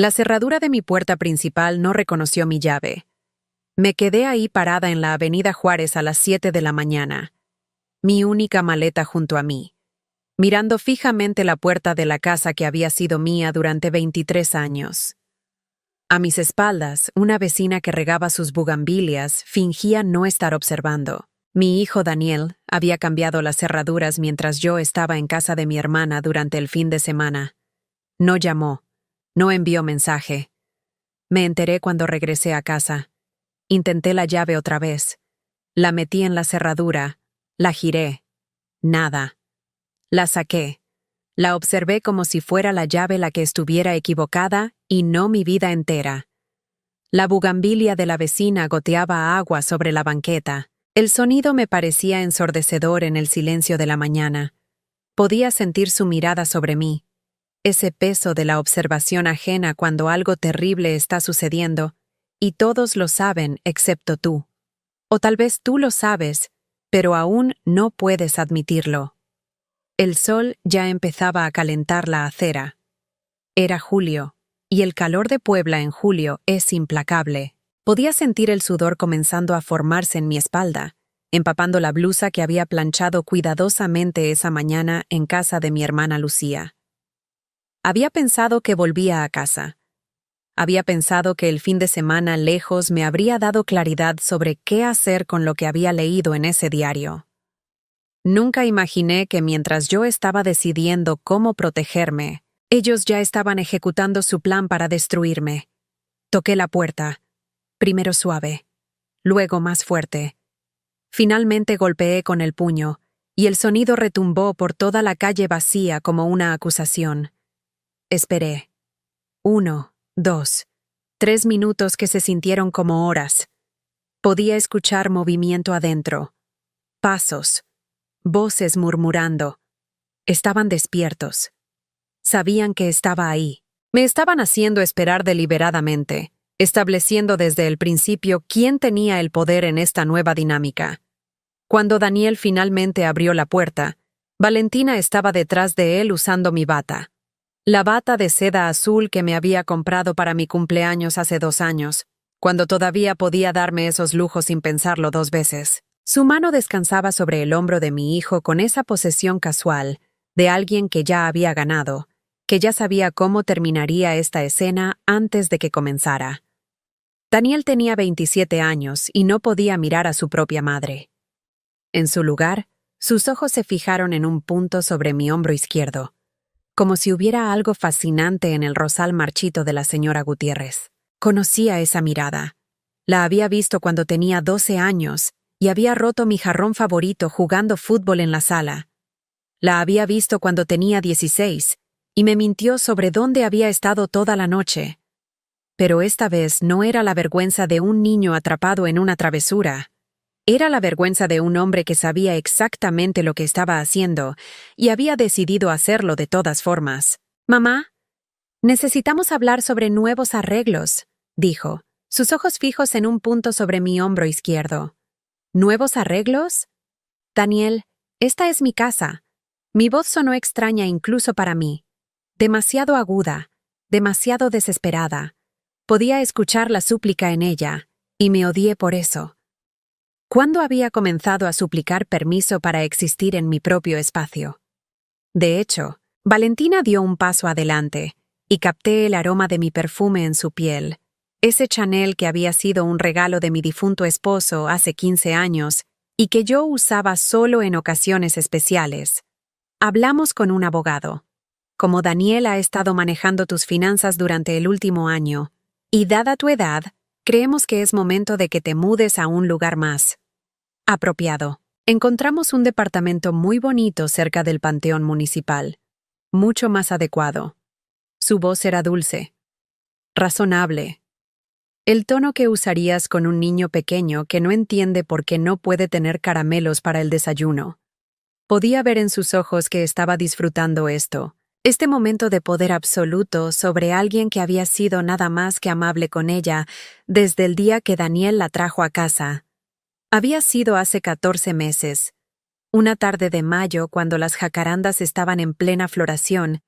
La cerradura de mi puerta principal no reconoció mi llave. Me quedé ahí parada en la Avenida Juárez a las 7 de la mañana, mi única maleta junto a mí, mirando fijamente la puerta de la casa que había sido mía durante 23 años. A mis espaldas, una vecina que regaba sus bugambilias fingía no estar observando. Mi hijo Daniel había cambiado las cerraduras mientras yo estaba en casa de mi hermana durante el fin de semana. No llamó, no envió mensaje. Me enteré cuando regresé a casa. Intenté la llave otra vez. La metí en la cerradura, la giré. Nada. La saqué. La observé como si fuera la llave la que estuviera equivocada y no mi vida entera. La bugambilia de la vecina goteaba agua sobre la banqueta. El sonido me parecía ensordecedor en el silencio de la mañana. Podía sentir su mirada sobre mí, ese peso de la observación ajena cuando algo terrible está sucediendo, y todos lo saben excepto tú. O tal vez tú lo sabes, pero aún no puedes admitirlo. El sol ya empezaba a calentar la acera. Era julio, y el calor de Puebla en julio es implacable. Podía sentir el sudor comenzando a formarse en mi espalda, empapando la blusa que había planchado cuidadosamente esa mañana en casa de mi hermana Lucía. Había pensado que volvía a casa. Había pensado que el fin de semana lejos me habría dado claridad sobre qué hacer con lo que había leído en ese diario. Nunca imaginé que mientras yo estaba decidiendo cómo protegerme, ellos ya estaban ejecutando su plan para destruirme. Toqué la puerta, primero suave, luego más fuerte. Finalmente golpeé con el puño, y el sonido retumbó por toda la calle vacía como una acusación. Esperé. 1, 2, 3 minutos que se sintieron como horas. Podía escuchar movimiento adentro. Pasos. Voces murmurando. Estaban despiertos. Sabían que estaba ahí. Me estaban haciendo esperar deliberadamente, estableciendo desde el principio quién tenía el poder en esta nueva dinámica. Cuando Daniel finalmente abrió la puerta, Valentina estaba detrás de él usando mi bata. La bata de seda azul que me había comprado para mi cumpleaños hace 2 años, cuando todavía podía darme esos lujos sin pensarlo 2 veces. Su mano descansaba sobre el hombro de mi hijo con esa posesión casual de alguien que ya había ganado, que ya sabía cómo terminaría esta escena antes de que comenzara. Daniel tenía 27 años y no podía mirar a su propia madre. En su lugar, sus ojos se fijaron en un punto sobre mi hombro izquierdo, como si hubiera algo fascinante en el rosal marchito de la señora Gutiérrez. Conocía esa mirada. La había visto cuando tenía 12 años y había roto mi jarrón favorito jugando fútbol en la sala. La había visto cuando tenía 16 y me mintió sobre dónde había estado toda la noche. Pero esta vez no era la vergüenza de un niño atrapado en una travesura. Era la vergüenza de un hombre que sabía exactamente lo que estaba haciendo y había decidido hacerlo de todas formas. «Mamá, necesitamos hablar sobre nuevos arreglos», dijo, sus ojos fijos en un punto sobre mi hombro izquierdo. «¿Nuevos arreglos?» «Daniel, esta es mi casa». Mi voz sonó extraña incluso para mí. Demasiado aguda, demasiado desesperada. Podía escuchar la súplica en ella, y me odié por eso. ¿Cuándo había comenzado a suplicar permiso para existir en mi propio espacio? De hecho, Valentina dio un paso adelante, y capté el aroma de mi perfume en su piel, ese Chanel que había sido un regalo de mi difunto esposo hace 15 años y que yo usaba solo en ocasiones especiales. Hablamos con un abogado. Como Daniel ha estado manejando tus finanzas durante el último año, y dada tu edad, creemos que es momento de que te mudes a un lugar más apropiado. Encontramos un departamento muy bonito cerca del Panteón Municipal, mucho más adecuado. Su voz era dulce, razonable. El tono que usarías con un niño pequeño que no entiende por qué no puede tener caramelos para el desayuno. Podía ver en sus ojos que estaba disfrutando esto, este momento de poder absoluto sobre alguien que había sido nada más que amable con ella desde el día que Daniel la trajo a casa. Había sido hace 14 meses, una tarde de mayo cuando las jacarandas estaban en plena floración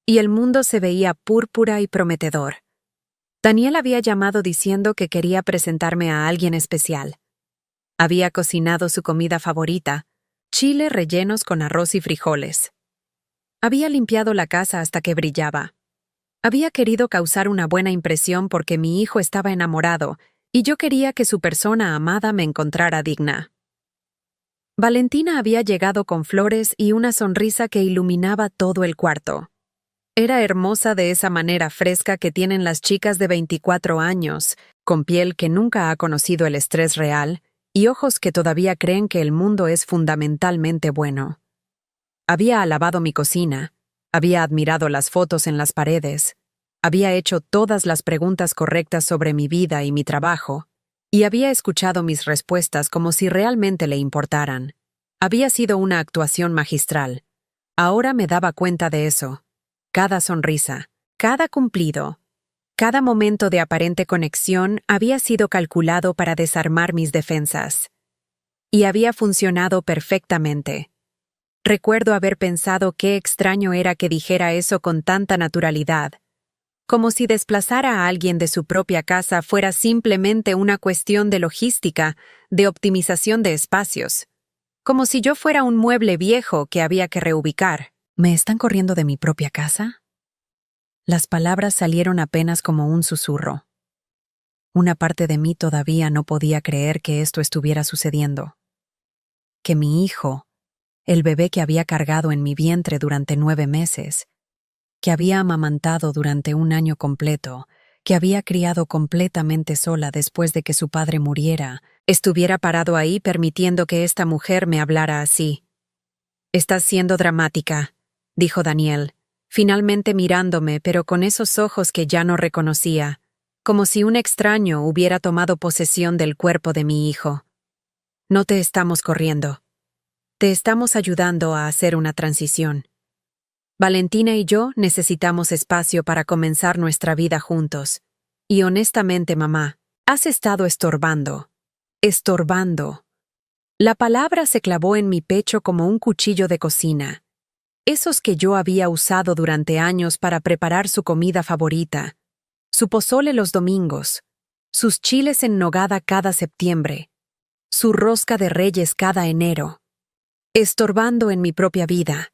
y el mundo se veía púrpura y prometedor. Daniel había llamado diciendo que quería presentarme a alguien especial. Había cocinado su comida favorita, chile rellenos con arroz y frijoles. Había limpiado la casa hasta que brillaba. Había querido causar una buena impresión porque mi hijo estaba enamorado y yo quería que su persona amada me encontrara digna. Valentina había llegado con flores y una sonrisa que iluminaba todo el cuarto. Era hermosa de esa manera fresca que tienen las chicas de 24 años, con piel que nunca ha conocido el estrés real y ojos que todavía creen que el mundo es fundamentalmente bueno. Había alabado mi cocina, había admirado las fotos en las paredes, había hecho todas las preguntas correctas sobre mi vida y mi trabajo, y había escuchado mis respuestas como si realmente le importaran. Había sido una actuación magistral. Ahora me daba cuenta de eso. Cada sonrisa, cada cumplido, cada momento de aparente conexión había sido calculado para desarmar mis defensas. Y había funcionado perfectamente. Recuerdo haber pensado qué extraño era que dijera eso con tanta naturalidad, como si desplazar a alguien de su propia casa fuera simplemente una cuestión de logística, de optimización de espacios, como si yo fuera un mueble viejo que había que reubicar. ¿Me están corriendo de mi propia casa? Las palabras salieron apenas como un susurro. Una parte de mí todavía no podía creer que esto estuviera sucediendo. Que mi hijo, el bebé que había cargado en mi vientre durante 9 meses, que había amamantado durante 1 año completo, que había criado completamente sola después de que su padre muriera, estuviera parado ahí permitiendo que esta mujer me hablara así. «Estás siendo dramática», dijo Daniel, finalmente mirándome, pero con esos ojos que ya no reconocía, como si un extraño hubiera tomado posesión del cuerpo de mi hijo. «No te estamos corriendo. Te estamos ayudando a hacer una transición. Valentina y yo necesitamos espacio para comenzar nuestra vida juntos. Y honestamente, mamá, has estado estorbando. Estorbando». La palabra se clavó en mi pecho como un cuchillo de cocina. Esos que yo había usado durante años para preparar su comida favorita, su pozole los domingos, sus chiles en nogada cada septiembre, su rosca de reyes cada enero. Estorbando en mi propia vida,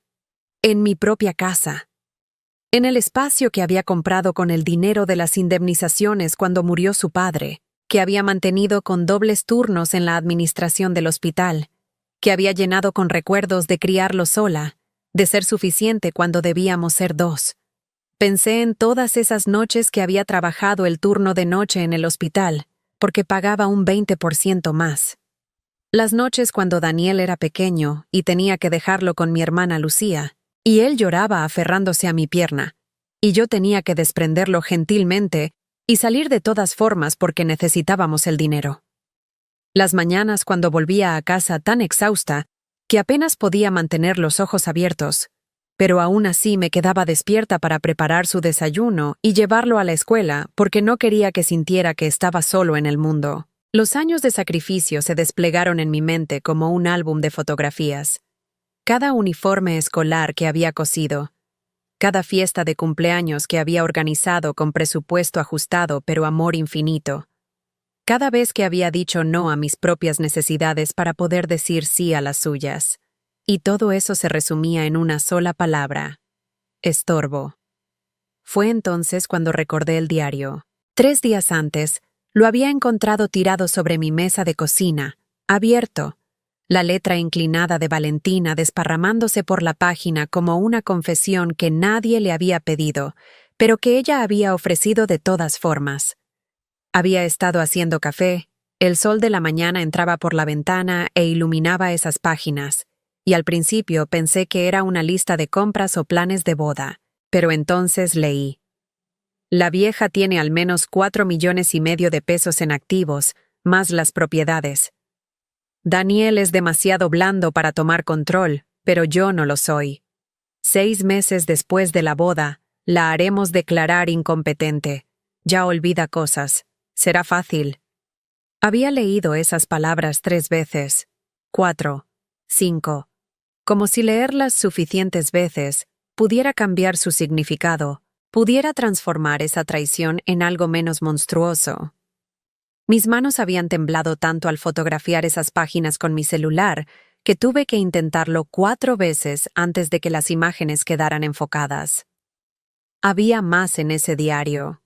en mi propia casa, en el espacio que había comprado con el dinero de las indemnizaciones cuando murió su padre, que había mantenido con dobles turnos en la administración del hospital, que había llenado con recuerdos de criarlo sola, de ser suficiente cuando debíamos ser 2. Pensé en todas esas noches que había trabajado el turno de noche en el hospital, porque pagaba un 20% más. Las noches cuando Daniel era pequeño y tenía que dejarlo con mi hermana Lucía, y él lloraba aferrándose a mi pierna, y yo tenía que desprenderlo gentilmente y salir de todas formas porque necesitábamos el dinero. Las mañanas cuando volvía a casa tan exhausta que apenas podía mantener los ojos abiertos, pero aún así me quedaba despierta para preparar su desayuno y llevarlo a la escuela porque no quería que sintiera que estaba solo en el mundo. Los años de sacrificio se desplegaron en mi mente como un álbum de fotografías. Cada uniforme escolar que había cosido, cada fiesta de cumpleaños que había organizado con presupuesto ajustado pero amor infinito, cada vez que había dicho no a mis propias necesidades para poder decir sí a las suyas. Y todo eso se resumía en una sola palabra: estorbo. Fue entonces cuando recordé el diario. 3 días antes, lo había encontrado tirado sobre mi mesa de cocina, abierto, la letra inclinada de Valentina desparramándose por la página como una confesión que nadie le había pedido, pero que ella había ofrecido de todas formas. Había estado haciendo café, el sol de la mañana entraba por la ventana e iluminaba esas páginas, y al principio pensé que era una lista de compras o planes de boda, pero entonces leí: la vieja tiene al menos 4,5 millones de pesos en activos, más las propiedades. Daniel es demasiado blando para tomar control, pero yo no lo soy. 6 meses después de la boda, la haremos declarar incompetente. Ya olvida cosas. Será fácil. Había leído esas palabras 3 veces, 4, 5, como si leerlas suficientes veces pudiera cambiar su significado, pudiera transformar esa traición en algo menos monstruoso. Mis manos habían temblado tanto al fotografiar esas páginas con mi celular que tuve que intentarlo 4 veces antes de que las imágenes quedaran enfocadas. Había más en ese diario.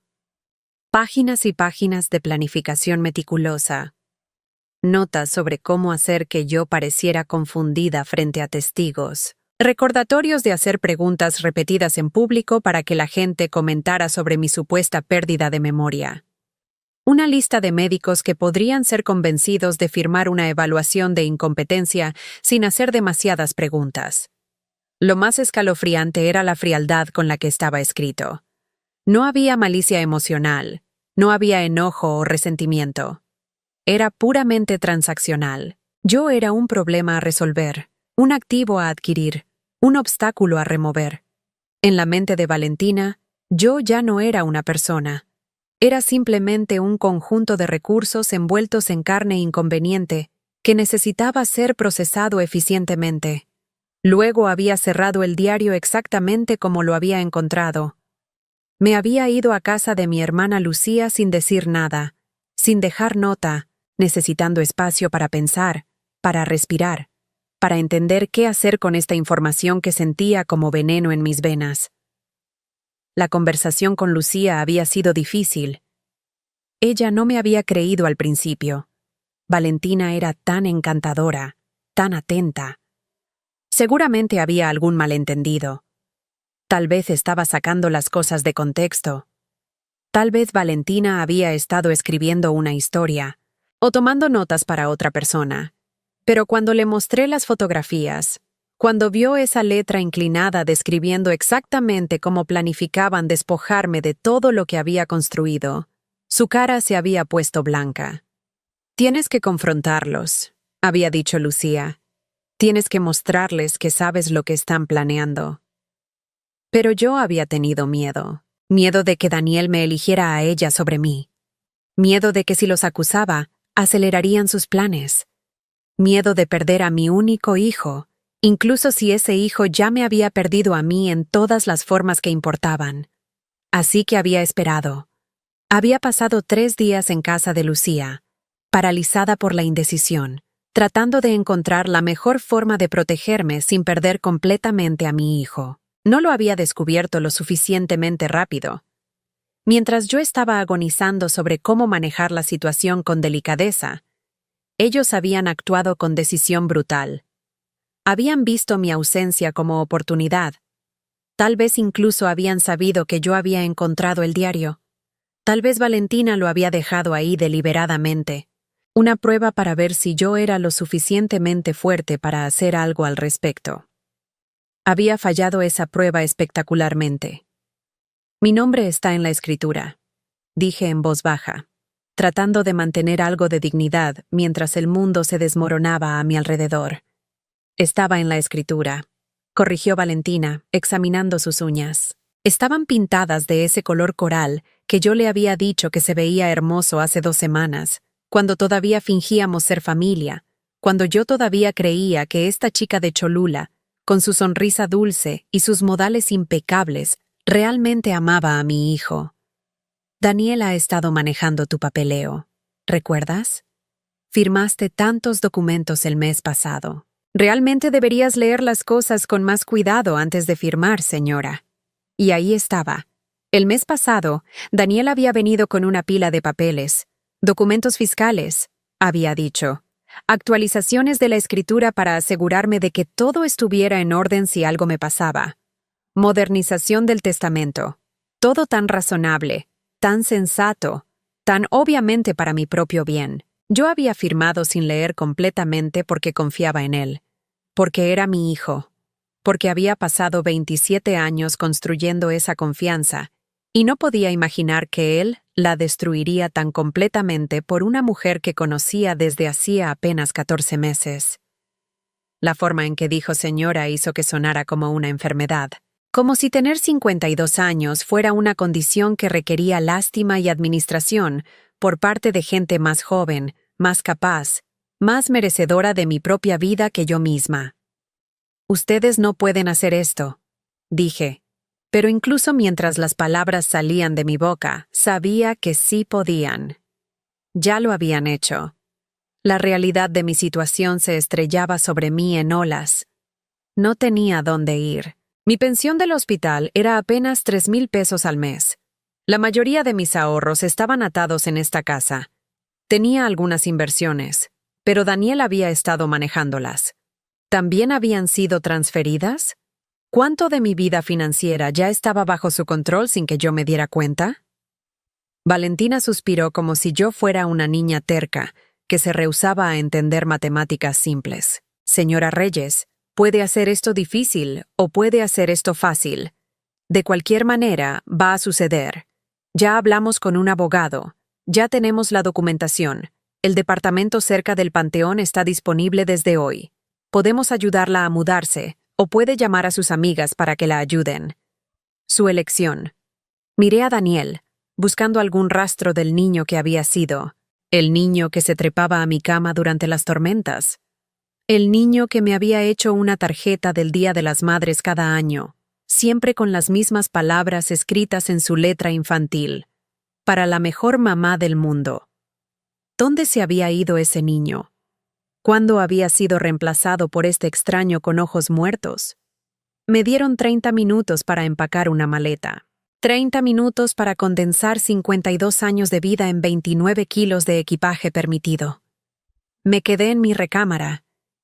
Páginas y páginas de planificación meticulosa. Notas sobre cómo hacer que yo pareciera confundida frente a testigos. Recordatorios de hacer preguntas repetidas en público para que la gente comentara sobre mi supuesta pérdida de memoria. Una lista de médicos que podrían ser convencidos de firmar una evaluación de incompetencia sin hacer demasiadas preguntas. Lo más escalofriante era la frialdad con la que estaba escrito. No había malicia emocional, no había enojo o resentimiento. Era puramente transaccional. Yo era un problema a resolver, un activo a adquirir, un obstáculo a remover. En la mente de Valentina, yo ya no era una persona. Era simplemente un conjunto de recursos envueltos en carne inconveniente que necesitaba ser procesado eficientemente. Luego había cerrado el diario exactamente como lo había encontrado. Me había ido a casa de mi hermana Lucía sin decir nada, sin dejar nota, necesitando espacio para pensar, para respirar, para entender qué hacer con esta información que sentía como veneno en mis venas. La conversación con Lucía había sido difícil. Ella no me había creído al principio. Valentina era tan encantadora, tan atenta. Seguramente había algún malentendido. Tal vez estaba sacando las cosas de contexto. Tal vez Valentina había estado escribiendo una historia o tomando notas para otra persona. Pero cuando le mostré las fotografías, cuando vio esa letra inclinada describiendo exactamente cómo planificaban despojarme de todo lo que había construido, su cara se había puesto blanca. «Tienes que confrontarlos», había dicho Lucía. «Tienes que mostrarles que sabes lo que están planeando». Pero yo había tenido miedo. Miedo de que Daniel me eligiera a ella sobre mí. Miedo de que si los acusaba, acelerarían sus planes. Miedo de perder a mi único hijo, incluso si ese hijo ya me había perdido a mí en todas las formas que importaban. Así que había esperado. Había pasado 3 días en casa de Lucía, paralizada por la indecisión, tratando de encontrar la mejor forma de protegerme sin perder completamente a mi hijo. No lo había descubierto lo suficientemente rápido. Mientras yo estaba agonizando sobre cómo manejar la situación con delicadeza, ellos habían actuado con decisión brutal. Habían visto mi ausencia como oportunidad. Tal vez incluso habían sabido que yo había encontrado el diario. Tal vez Valentina lo había dejado ahí deliberadamente. Una prueba para ver si yo era lo suficientemente fuerte para hacer algo al respecto. Había fallado esa prueba espectacularmente. «Mi nombre está en la escritura», dije en voz baja, tratando de mantener algo de dignidad mientras el mundo se desmoronaba a mi alrededor. «Estaba en la escritura», corrigió Valentina, examinando sus uñas. Estaban pintadas de ese color coral que yo le había dicho que se veía hermoso hace 2 semanas, cuando todavía fingíamos ser familia, cuando yo todavía creía que esta chica de Cholula, con su sonrisa dulce y sus modales impecables, realmente amaba a mi hijo. «Daniel ha estado manejando tu papeleo. ¿Recuerdas? Firmaste tantos documentos el mes pasado. Realmente deberías leer las cosas con más cuidado antes de firmar, señora». Y ahí estaba. El mes pasado, Daniel había venido con una pila de papeles. «Documentos fiscales», había dicho. «Actualizaciones de la escritura para asegurarme de que todo estuviera en orden si algo me pasaba. Modernización del testamento. Todo tan razonable, tan sensato, tan obviamente para mi propio bien». Yo había firmado sin leer completamente porque confiaba en él, porque era mi hijo, porque había pasado 27 años construyendo esa confianza, y no podía imaginar que él la destruiría tan completamente por una mujer que conocía desde hacía apenas 14 meses. La forma en que dijo señora hizo que sonara como una enfermedad, como si tener 52 años fuera una condición que requería lástima y administración por parte de gente más joven, más capaz, más merecedora de mi propia vida que yo misma. «Ustedes no pueden hacer esto», dije. Pero incluso mientras las palabras salían de mi boca, sabía que sí podían. Ya lo habían hecho. La realidad de mi situación se estrellaba sobre mí en olas. No tenía dónde ir. Mi pensión del hospital era apenas 3,000 pesos al mes. La mayoría de mis ahorros estaban atados en esta casa. Tenía algunas inversiones, pero Daniel había estado manejándolas. ¿También habían sido transferidas? ¿Cuánto de mi vida financiera ya estaba bajo su control sin que yo me diera cuenta? Valentina suspiró como si yo fuera una niña terca que se rehusaba a entender matemáticas simples. Señora Reyes, puede hacer esto difícil o puede hacer esto fácil. De cualquier manera, va a suceder. Ya hablamos con un abogado. Ya tenemos la documentación. El departamento cerca del Panteón está disponible desde hoy. Podemos ayudarla a mudarse, o puede llamar a sus amigas para que la ayuden. Su elección. Miré a Daniel, buscando algún rastro del niño que había sido. El niño que se trepaba a mi cama durante las tormentas. El niño que me había hecho una tarjeta del Día de las Madres cada año, siempre con las mismas palabras escritas en su letra infantil. Para la mejor mamá del mundo. ¿Dónde se había ido ese niño? ¿Cuándo había sido reemplazado por este extraño con ojos muertos? Me dieron 30 minutos para empacar una maleta. 30 minutos para condensar 52 años de vida en 29 kilos de equipaje permitido. Me quedé en mi recámara,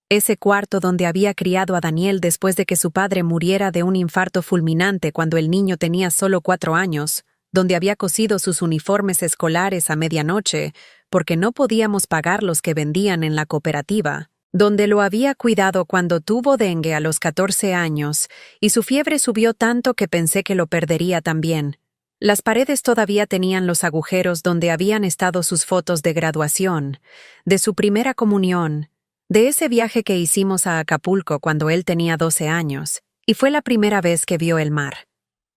ese cuarto donde había criado a Daniel después de que su padre muriera de un infarto fulminante cuando el niño tenía solo 4 años, donde había cosido sus uniformes escolares a medianoche porque no podíamos pagar los que vendían en la cooperativa, donde lo había cuidado cuando tuvo dengue a los 14 años y su fiebre subió tanto que pensé que lo perdería también. Las paredes todavía tenían los agujeros donde habían estado sus fotos de graduación, de su primera comunión, de ese viaje que hicimos a Acapulco cuando él tenía 12 años, y fue la primera vez que vio el mar.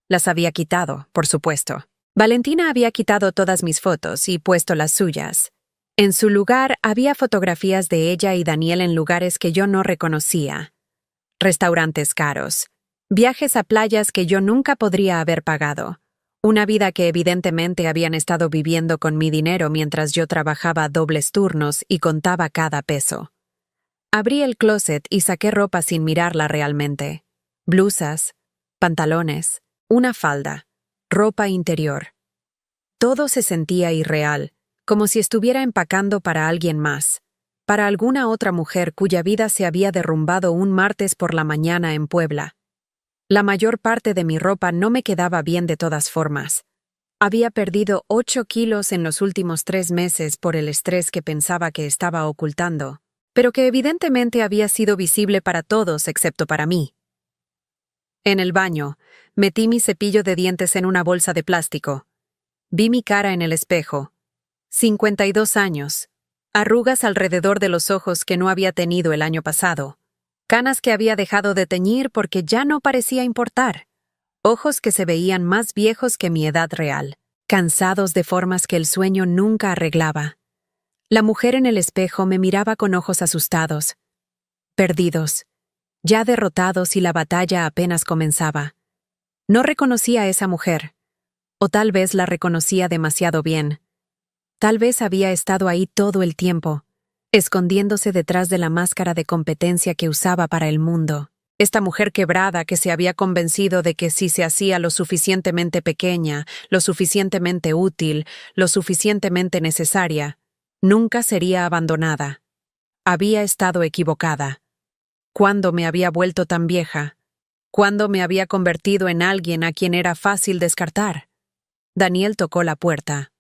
Las había quitado, por supuesto. Valentina había quitado todas mis fotos y puesto las suyas. En su lugar había fotografías de ella y Daniel en lugares que yo no reconocía. Restaurantes caros. Viajes a playas que yo nunca podría haber pagado. Una vida que evidentemente habían estado viviendo con mi dinero mientras yo trabajaba dobles turnos y contaba cada peso. Abrí el closet y saqué ropa sin mirarla realmente. Blusas, pantalones, una falda, ropa interior. Todo se sentía irreal, como si estuviera empacando para alguien más, para alguna otra mujer cuya vida se había derrumbado un martes por la mañana en Puebla. La mayor parte de mi ropa no me quedaba bien de todas formas. Había perdido 8 kilos en los últimos 3 meses por el estrés que pensaba que estaba ocultando, pero que evidentemente había sido visible para todos excepto para mí. En el baño, metí mi cepillo de dientes en una bolsa de plástico. Vi mi cara en el espejo. 52 años. Arrugas alrededor de los ojos que no había tenido el año pasado. Canas que había dejado de teñir porque ya no parecía importar. Ojos que se veían más viejos que mi edad real. Cansados de formas que el sueño nunca arreglaba. La mujer en el espejo me miraba con ojos asustados. Perdidos. Ya derrotados y la batalla apenas comenzaba. No reconocía a esa mujer. O tal vez la reconocía demasiado bien. Tal vez había estado ahí todo el tiempo, escondiéndose detrás de la máscara de competencia que usaba para el mundo. Esta mujer quebrada que se había convencido de que si se hacía lo suficientemente pequeña, lo suficientemente útil, lo suficientemente necesaria, nunca sería abandonada. Había estado equivocada. ¿Cuándo me había vuelto tan vieja? ¿Cuándo me había convertido en alguien a quien era fácil descartar? Daniel tocó la puerta.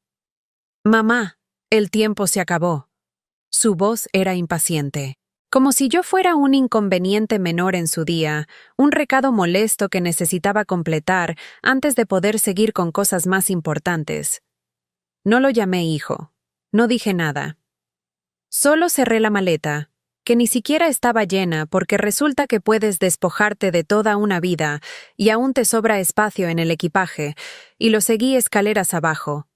«Mamá, el tiempo se acabó». Su voz era impaciente. Como si yo fuera un inconveniente menor en su día, un recado molesto que necesitaba completar antes de poder seguir con cosas más importantes. No lo llamé hijo. No dije nada. Solo cerré la maleta, que ni siquiera estaba llena porque resulta que puedes despojarte de toda una vida y aún te sobra espacio en el equipaje, y lo seguí escaleras abajo.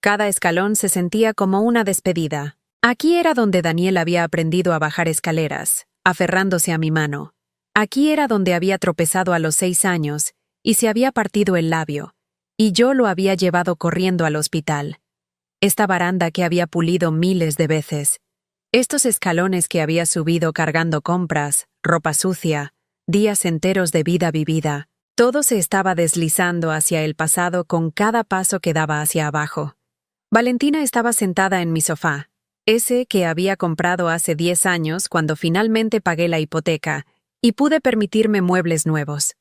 Cada escalón se sentía como una despedida. Aquí era donde Daniel había aprendido a bajar escaleras, aferrándose a mi mano. Aquí era donde había tropezado a los 6 años, y se había partido el labio, y yo lo había llevado corriendo al hospital. Esta baranda que había pulido miles de veces, estos escalones que había subido cargando compras, ropa sucia, días enteros de vida vivida, todo se estaba deslizando hacia el pasado con cada paso que daba hacia abajo. Valentina estaba sentada en mi sofá, ese que había comprado hace 10 años cuando finalmente pagué la hipoteca y pude permitirme muebles nuevos.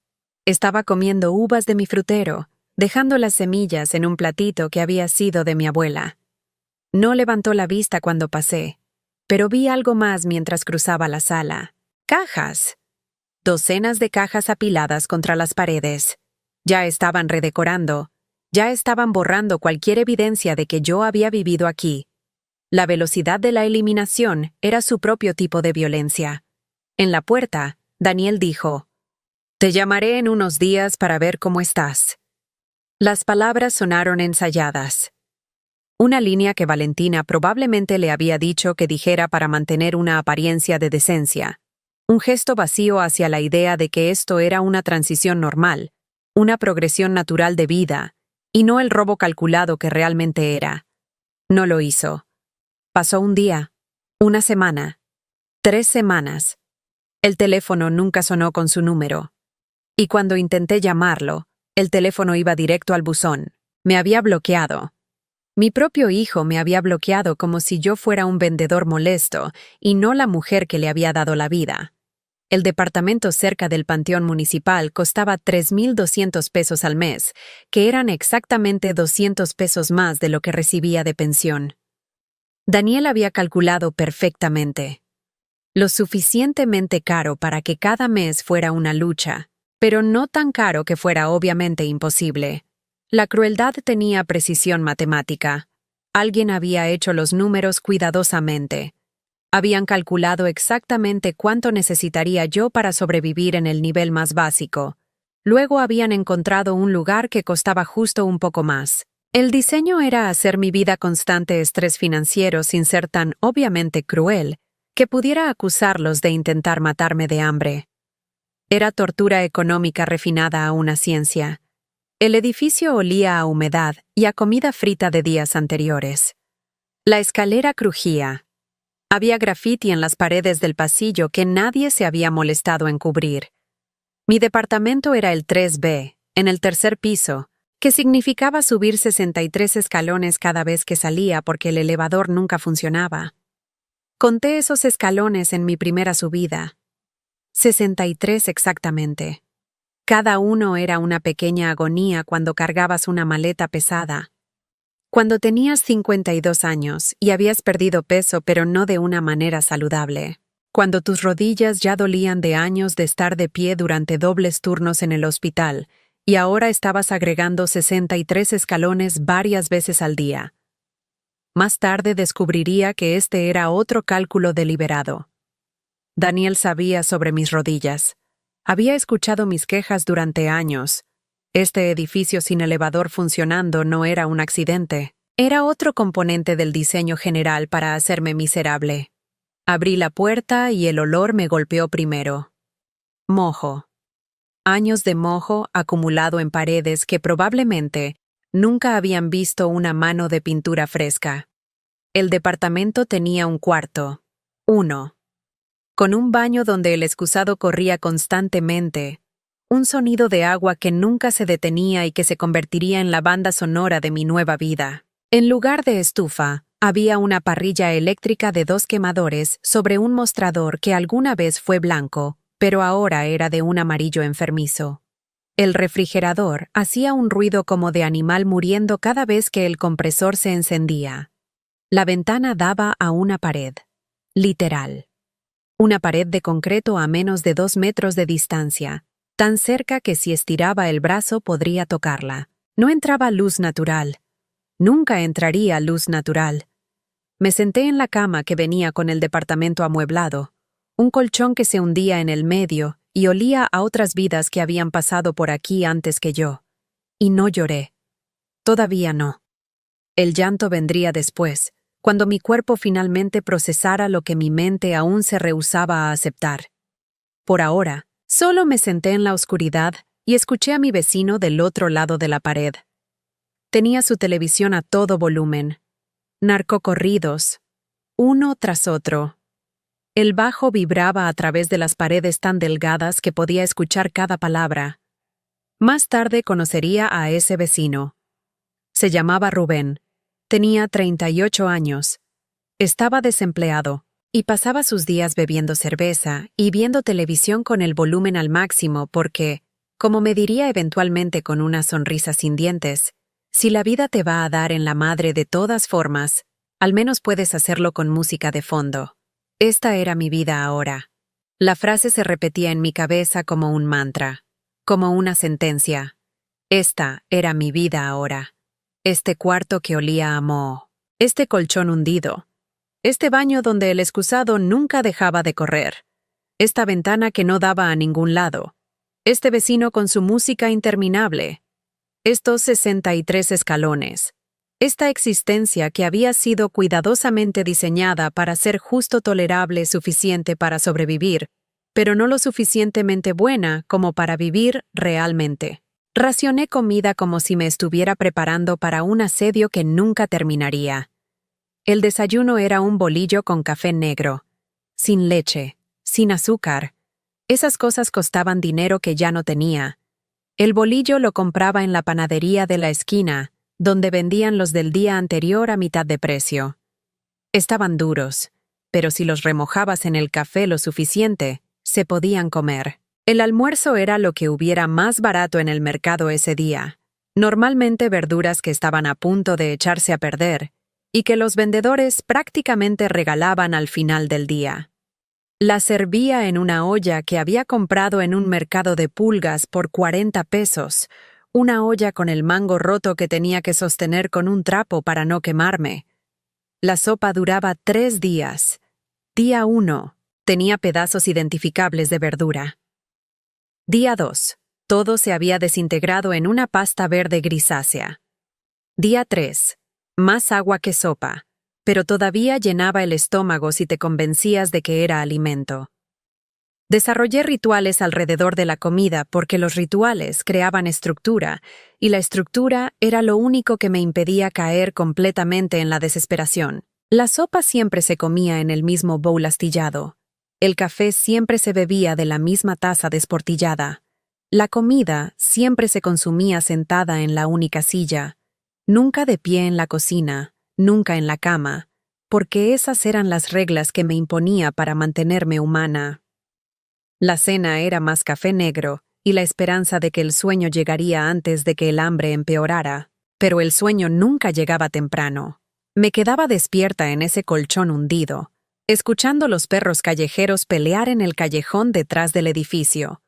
Estaba comiendo uvas de mi frutero, dejando las semillas en un platito que había sido de mi abuela. No levantó la vista cuando pasé, pero vi algo más mientras cruzaba la sala. ¡Cajas! Docenas de cajas apiladas contra las paredes. Ya estaban redecorando, ya estaban borrando cualquier evidencia de que yo había vivido aquí. La velocidad de la eliminación era su propio tipo de violencia. En la puerta, Daniel dijo: «Te llamaré en unos días para ver cómo estás». Las palabras sonaron ensayadas. Una línea que Valentina probablemente le había dicho que dijera para mantener una apariencia de decencia. Un gesto vacío hacia la idea de que esto era una transición normal, una progresión natural de vida, y no el robo calculado que realmente era. No lo hizo. Pasó un día, una semana, 3 semanas. El teléfono nunca sonó con su número. Y cuando intenté llamarlo, el teléfono iba directo al buzón. Me había bloqueado. Mi propio hijo me había bloqueado como si yo fuera un vendedor molesto y no la mujer que le había dado la vida. El departamento cerca del panteón municipal costaba 3,200 pesos al mes, que eran exactamente 200 pesos más de lo que recibía de pensión. Daniel había calculado perfectamente. Lo suficientemente caro para que cada mes fuera una lucha, pero no tan caro que fuera obviamente imposible. La crueldad tenía precisión matemática. Alguien había hecho los números cuidadosamente. Habían calculado exactamente cuánto necesitaría yo para sobrevivir en el nivel más básico. Luego habían encontrado un lugar que costaba justo un poco más. El diseño era hacer mi vida constante estrés financiero sin ser tan obviamente cruel que pudiera acusarlos de intentar matarme de hambre. Era tortura económica refinada a una ciencia. El edificio olía a humedad y a comida frita de días anteriores. La escalera crujía. Había grafiti en las paredes del pasillo que nadie se había molestado en cubrir. Mi departamento era el 3B, en el tercer piso, que significaba subir 63 escalones cada vez que salía porque el elevador nunca funcionaba. Conté esos escalones en mi primera subida. 63 exactamente. Cada uno era una pequeña agonía cuando cargabas una maleta pesada. Cuando tenías 52 años y habías perdido peso pero no de una manera saludable. Cuando tus rodillas ya dolían de años de estar de pie durante dobles turnos en el hospital y ahora estabas agregando 63 escalones varias veces al día. Más tarde descubriría que este era otro cálculo deliberado. Daniel sabía sobre mis rodillas. Había escuchado mis quejas durante años. Este edificio sin elevador funcionando no era un accidente. Era otro componente del diseño general para hacerme miserable. Abrí la puerta y el olor me golpeó primero. Mojo. Años de mojo acumulado en paredes que probablemente nunca habían visto una mano de pintura fresca. El departamento tenía un cuarto. 1. Con un baño donde el excusado corría constantemente, un sonido de agua que nunca se detenía y que se convertiría en la banda sonora de mi nueva vida. En lugar de estufa, había una parrilla eléctrica de 2 quemadores sobre un mostrador que alguna vez fue blanco, pero ahora era de un amarillo enfermizo. El refrigerador hacía un ruido como de animal muriendo cada vez que el compresor se encendía. La ventana daba a una pared. Literal. Una pared de concreto a menos de 2 metros de distancia, tan cerca que si estiraba el brazo podría tocarla. No entraba luz natural. Nunca entraría luz natural. Me senté en la cama que venía con el departamento amueblado, un colchón que se hundía en el medio y olía a otras vidas que habían pasado por aquí antes que yo. Y no lloré. Todavía no. El llanto vendría después, cuando mi cuerpo finalmente procesara lo que mi mente aún se rehusaba a aceptar. Por ahora, solo me senté en la oscuridad, y escuché a mi vecino del otro lado de la pared. Tenía su televisión a todo volumen. Narcocorridos, uno tras otro. El bajo vibraba a través de las paredes tan delgadas que podía escuchar cada palabra. Más tarde conocería a ese vecino. Se llamaba Rubén. Tenía 38 años. Estaba desempleado y pasaba sus días bebiendo cerveza y viendo televisión con el volumen al máximo porque, como me diría eventualmente con una sonrisa sin dientes, si la vida te va a dar en la madre de todas formas, al menos puedes hacerlo con música de fondo. Esta era mi vida ahora. La frase se repetía en mi cabeza como un mantra, como una sentencia. Esta era mi vida ahora. Este cuarto que olía a moho. Este colchón hundido. Este baño donde el excusado nunca dejaba de correr. Esta ventana que no daba a ningún lado. Este vecino con su música interminable. Estos 63 escalones. Esta existencia que había sido cuidadosamente diseñada para ser justo tolerable suficiente para sobrevivir, pero no lo suficientemente buena como para vivir realmente. Racioné comida como si me estuviera preparando para un asedio que nunca terminaría. El desayuno era un bolillo con café negro, sin leche, sin azúcar. Esas cosas costaban dinero que ya no tenía. El bolillo lo compraba en la panadería de la esquina, donde vendían los del día anterior a mitad de precio. Estaban duros, pero si los remojabas en el café lo suficiente, se podían comer. El almuerzo era lo que hubiera más barato en el mercado ese día, normalmente verduras que estaban a punto de echarse a perder, y que los vendedores prácticamente regalaban al final del día. La servía en una olla que había comprado en un mercado de pulgas por 40 pesos, una olla con el mango roto que tenía que sostener con un trapo para no quemarme. La sopa duraba 3 días. Día 1, tenía pedazos identificables de verdura. Día 2, todo se había desintegrado en una pasta verde grisácea. Día 3, más agua que sopa, pero todavía llenaba el estómago si te convencías de que era alimento. Desarrollé rituales alrededor de la comida porque los rituales creaban estructura, y la estructura era lo único que me impedía caer completamente en la desesperación. La sopa siempre se comía en el mismo bowl astillado. El café siempre se bebía de la misma taza desportillada. La comida siempre se consumía sentada en la única silla, nunca de pie en la cocina, nunca en la cama, porque esas eran las reglas que me imponía para mantenerme humana. La cena era más café negro y la esperanza de que el sueño llegaría antes de que el hambre empeorara, pero el sueño nunca llegaba temprano. Me quedaba despierta en ese colchón hundido, escuchando los perros callejeros pelear en el callejón detrás del edificio.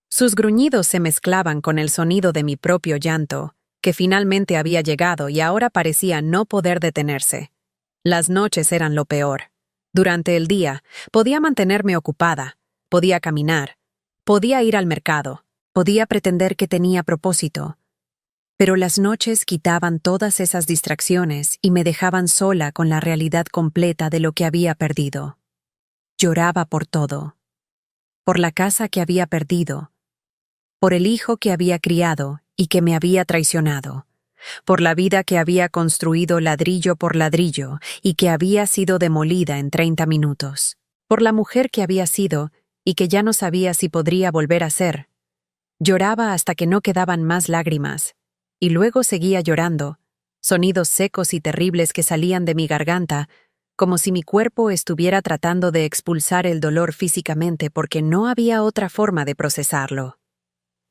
Sus gruñidos se mezclaban con el sonido de mi propio llanto, que finalmente había llegado y ahora parecía no poder detenerse. Las noches eran lo peor. Durante el día, podía mantenerme ocupada, podía caminar, podía ir al mercado, podía pretender que tenía propósito. Pero las noches quitaban todas esas distracciones y me dejaban sola con la realidad completa de lo que había perdido. Lloraba por todo. Por la casa que había perdido. Por el hijo que había criado y que me había traicionado. Por la vida que había construido ladrillo por ladrillo y que había sido demolida en 30 minutos. Por la mujer que había sido y que ya no sabía si podría volver a ser. Lloraba hasta que no quedaban más lágrimas, y luego seguía llorando, sonidos secos y terribles que salían de mi garganta, como si mi cuerpo estuviera tratando de expulsar el dolor físicamente porque no había otra forma de procesarlo.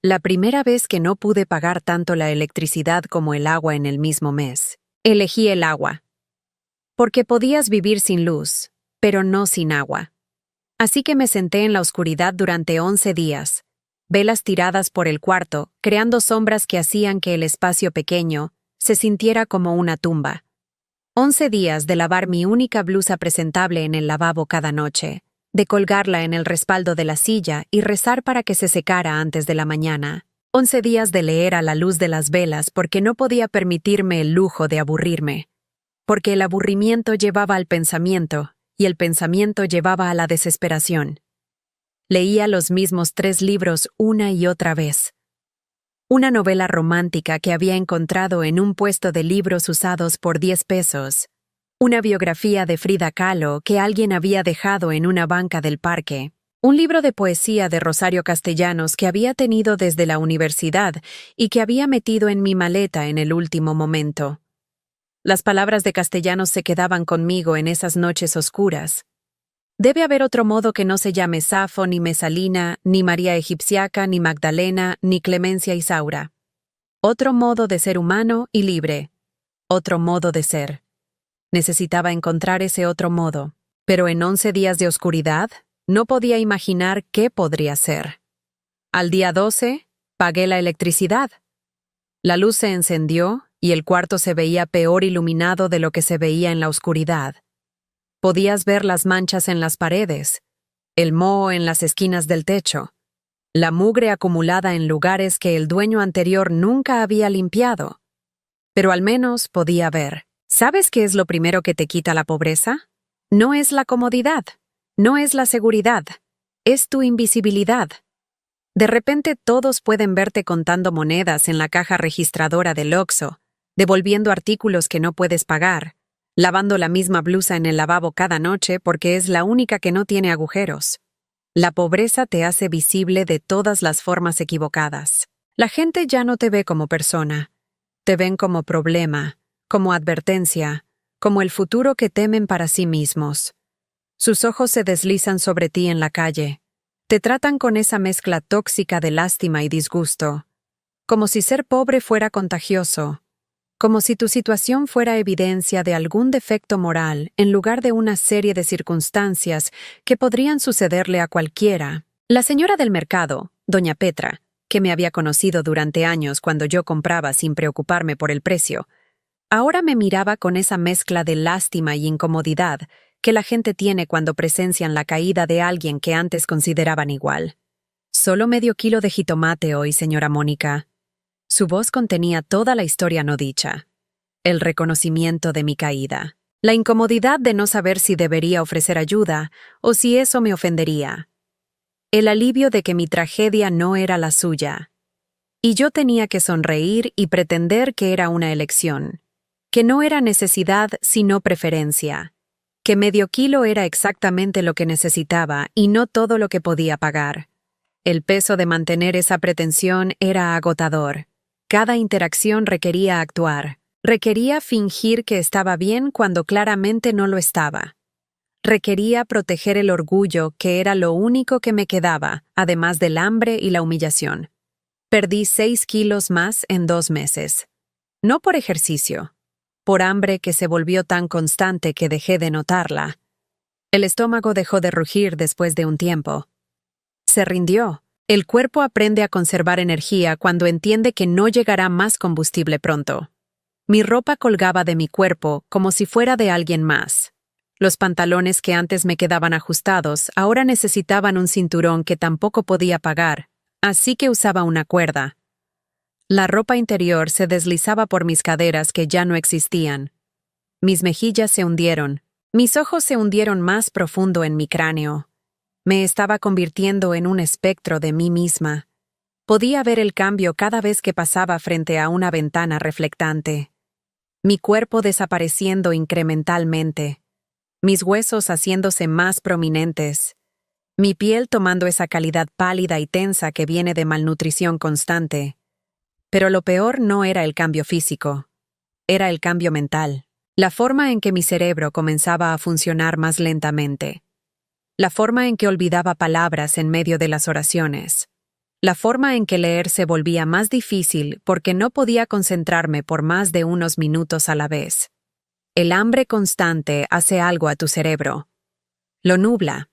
La primera vez que no pude pagar tanto la electricidad como el agua en el mismo mes, elegí el agua. Porque podías vivir sin luz, pero no sin agua. Así que me senté en la oscuridad durante 11 días, velas tiradas por el cuarto, creando sombras que hacían que el espacio pequeño se sintiera como una tumba. 11 días de lavar mi única blusa presentable en el lavabo cada noche, de colgarla en el respaldo de la silla y rezar para que se secara antes de la mañana. 11 días de leer a la luz de las velas porque no podía permitirme el lujo de aburrirme. Porque el aburrimiento llevaba al pensamiento y el pensamiento llevaba a la desesperación. Leía los mismos 3 libros una y otra vez. Una novela romántica que había encontrado en un puesto de libros usados por 10 pesos. Una biografía de Frida Kahlo que alguien había dejado en una banca del parque. Un libro de poesía de Rosario Castellanos que había tenido desde la universidad y que había metido en mi maleta en el último momento. Las palabras de Castellanos se quedaban conmigo en esas noches oscuras. Debe haber otro modo que no se llame Safo, ni Mesalina, ni María Egipciaca, ni Magdalena, ni Clemencia Isaura. Otro modo de ser humano y libre. Otro modo de ser. Necesitaba encontrar ese otro modo. Pero en 11 días de oscuridad, no podía imaginar qué podría ser. Al día 12, pagué la electricidad. La luz se encendió y el cuarto se veía peor iluminado de lo que se veía en la oscuridad. Podías ver las manchas en las paredes, el moho en las esquinas del techo, la mugre acumulada en lugares que el dueño anterior nunca había limpiado. Pero al menos podía ver. ¿Sabes qué es lo primero que te quita la pobreza? No es la comodidad. No es la seguridad, es tu invisibilidad. De repente todos pueden verte contando monedas en la caja registradora del Oxxo, devolviendo artículos que no puedes pagar, lavando la misma blusa en el lavabo cada noche porque es la única que no tiene agujeros. La pobreza te hace visible de todas las formas equivocadas. La gente ya no te ve como persona, te ven como problema, como advertencia, como el futuro que temen para sí mismos. Sus ojos se deslizan sobre ti en la calle. Te tratan con esa mezcla tóxica de lástima y disgusto. Como si ser pobre fuera contagioso. Como si tu situación fuera evidencia de algún defecto moral en lugar de una serie de circunstancias que podrían sucederle a cualquiera. La señora del mercado, doña Petra, que me había conocido durante años cuando yo compraba sin preocuparme por el precio, ahora me miraba con esa mezcla de lástima y incomodidad que la gente tiene cuando presencian la caída de alguien que antes consideraban igual. Solo medio kilo de jitomate hoy, señora Mónica. Su voz contenía toda la historia no dicha. El reconocimiento de mi caída. La incomodidad de no saber si debería ofrecer ayuda o si eso me ofendería. El alivio de que mi tragedia no era la suya. Y yo tenía que sonreír y pretender que era una elección. Que no era necesidad sino preferencia. Que medio kilo era exactamente lo que necesitaba y no todo lo que podía pagar. El peso de mantener esa pretensión era agotador. Cada interacción requería actuar. Requería fingir que estaba bien cuando claramente no lo estaba. Requería proteger el orgullo, que era lo único que me quedaba, además del hambre y la humillación. Perdí 6 kilos más en 2 meses. No por ejercicio. Por hambre que se volvió tan constante que dejé de notarla. El estómago dejó de rugir después de un tiempo. Se rindió. El cuerpo aprende a conservar energía cuando entiende que no llegará más combustible pronto. Mi ropa colgaba de mi cuerpo como si fuera de alguien más. Los pantalones que antes me quedaban ajustados ahora necesitaban un cinturón que tampoco podía pagar, así que usaba una cuerda. La ropa interior se deslizaba por mis caderas que ya no existían. Mis mejillas se hundieron. Mis ojos se hundieron más profundo en mi cráneo. Me estaba convirtiendo en un espectro de mí misma. Podía ver el cambio cada vez que pasaba frente a una ventana reflectante. Mi cuerpo desapareciendo incrementalmente. Mis huesos haciéndose más prominentes. Mi piel tomando esa calidad pálida y tensa que viene de malnutrición constante. Pero lo peor no era el cambio físico. Era el cambio mental. La forma en que mi cerebro comenzaba a funcionar más lentamente. La forma en que olvidaba palabras en medio de las oraciones. La forma en que leer se volvía más difícil porque no podía concentrarme por más de unos minutos a la vez. El hambre constante hace algo a tu cerebro. Lo nubla.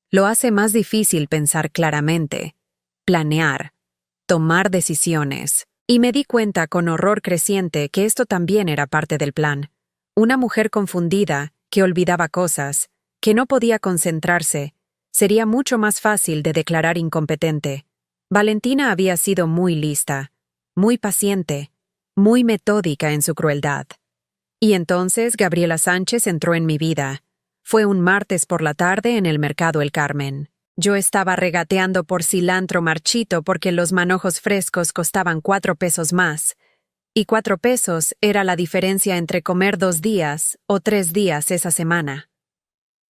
Lo hace más difícil pensar claramente, planear, tomar decisiones. Y me di cuenta con horror creciente que esto también era parte del plan. Una mujer confundida, que olvidaba cosas, que no podía concentrarse, sería mucho más fácil de declarar incompetente. Valentina había sido muy lista, muy paciente, muy metódica en su crueldad. Y entonces Gabriela Sánchez entró en mi vida. Fue un martes por la tarde en el Mercado El Carmen. Yo estaba regateando por cilantro marchito porque los manojos frescos costaban 4 pesos más, y 4 pesos era la diferencia entre comer 2 días o 3 días esa semana.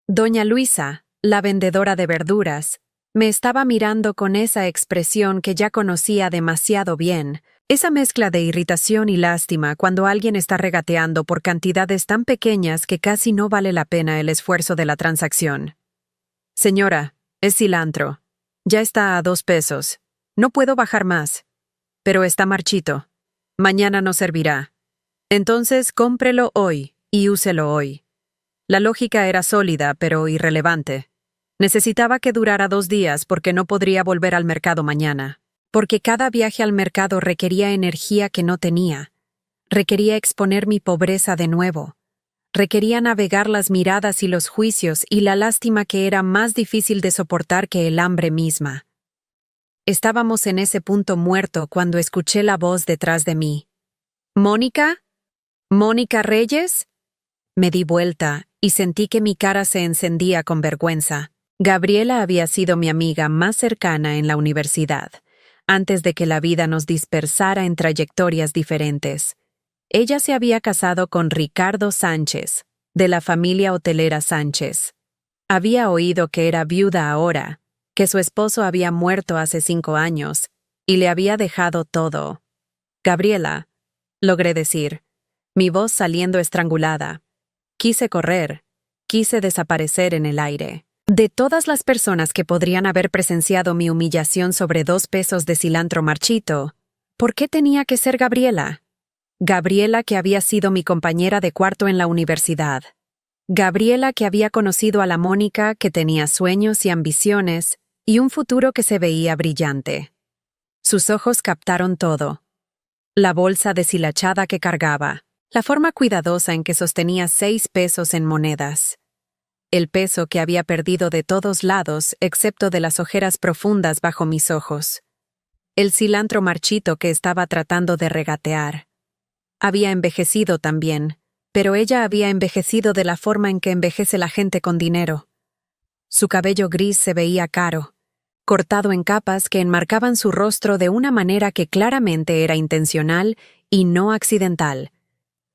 Doña Luisa, la vendedora de verduras, me estaba mirando con esa expresión que ya conocía demasiado bien, esa mezcla de irritación y lástima cuando alguien está regateando por cantidades tan pequeñas que casi no vale la pena el esfuerzo de la transacción. Señora, es cilantro. Ya está a 2 pesos. No puedo bajar más. Pero está marchito. Mañana no servirá. Entonces cómprelo hoy y úselo hoy. La lógica era sólida, pero irrelevante. Necesitaba que durara 2 días porque no podría volver al mercado mañana. Porque cada viaje al mercado requería energía que no tenía. Requería exponer mi pobreza de nuevo. Requería navegar las miradas y los juicios y la lástima que era más difícil de soportar que el hambre misma. Estábamos en ese punto muerto cuando escuché la voz detrás de mí. ¿Mónica? ¿Mónica Reyes? Me di vuelta y sentí que mi cara se encendía con vergüenza. Gabriela había sido mi amiga más cercana en la universidad, antes de que la vida nos dispersara en trayectorias diferentes. Ella se había casado con Ricardo Sánchez, de la familia hotelera Sánchez. Había oído que era viuda ahora, que su esposo había muerto hace 5 años, y le había dejado todo. Gabriela, logré decir, mi voz saliendo estrangulada. Quise correr, quise desaparecer en el aire. De todas las personas que podrían haber presenciado mi humillación sobre 2 pesos de cilantro marchito, ¿por qué tenía que ser Gabriela? Gabriela que había sido mi compañera de cuarto en la universidad. Gabriela que había conocido a la Mónica que tenía sueños y ambiciones y un futuro que se veía brillante. Sus ojos captaron todo. La bolsa deshilachada que cargaba, la forma cuidadosa en que sostenía 6 pesos en monedas. El peso que había perdido de todos lados excepto de las ojeras profundas bajo mis ojos. El cilantro marchito que estaba tratando de regatear. Había envejecido también, pero ella había envejecido de la forma en que envejece la gente con dinero. Su cabello gris se veía caro, cortado en capas que enmarcaban su rostro de una manera que claramente era intencional y no accidental.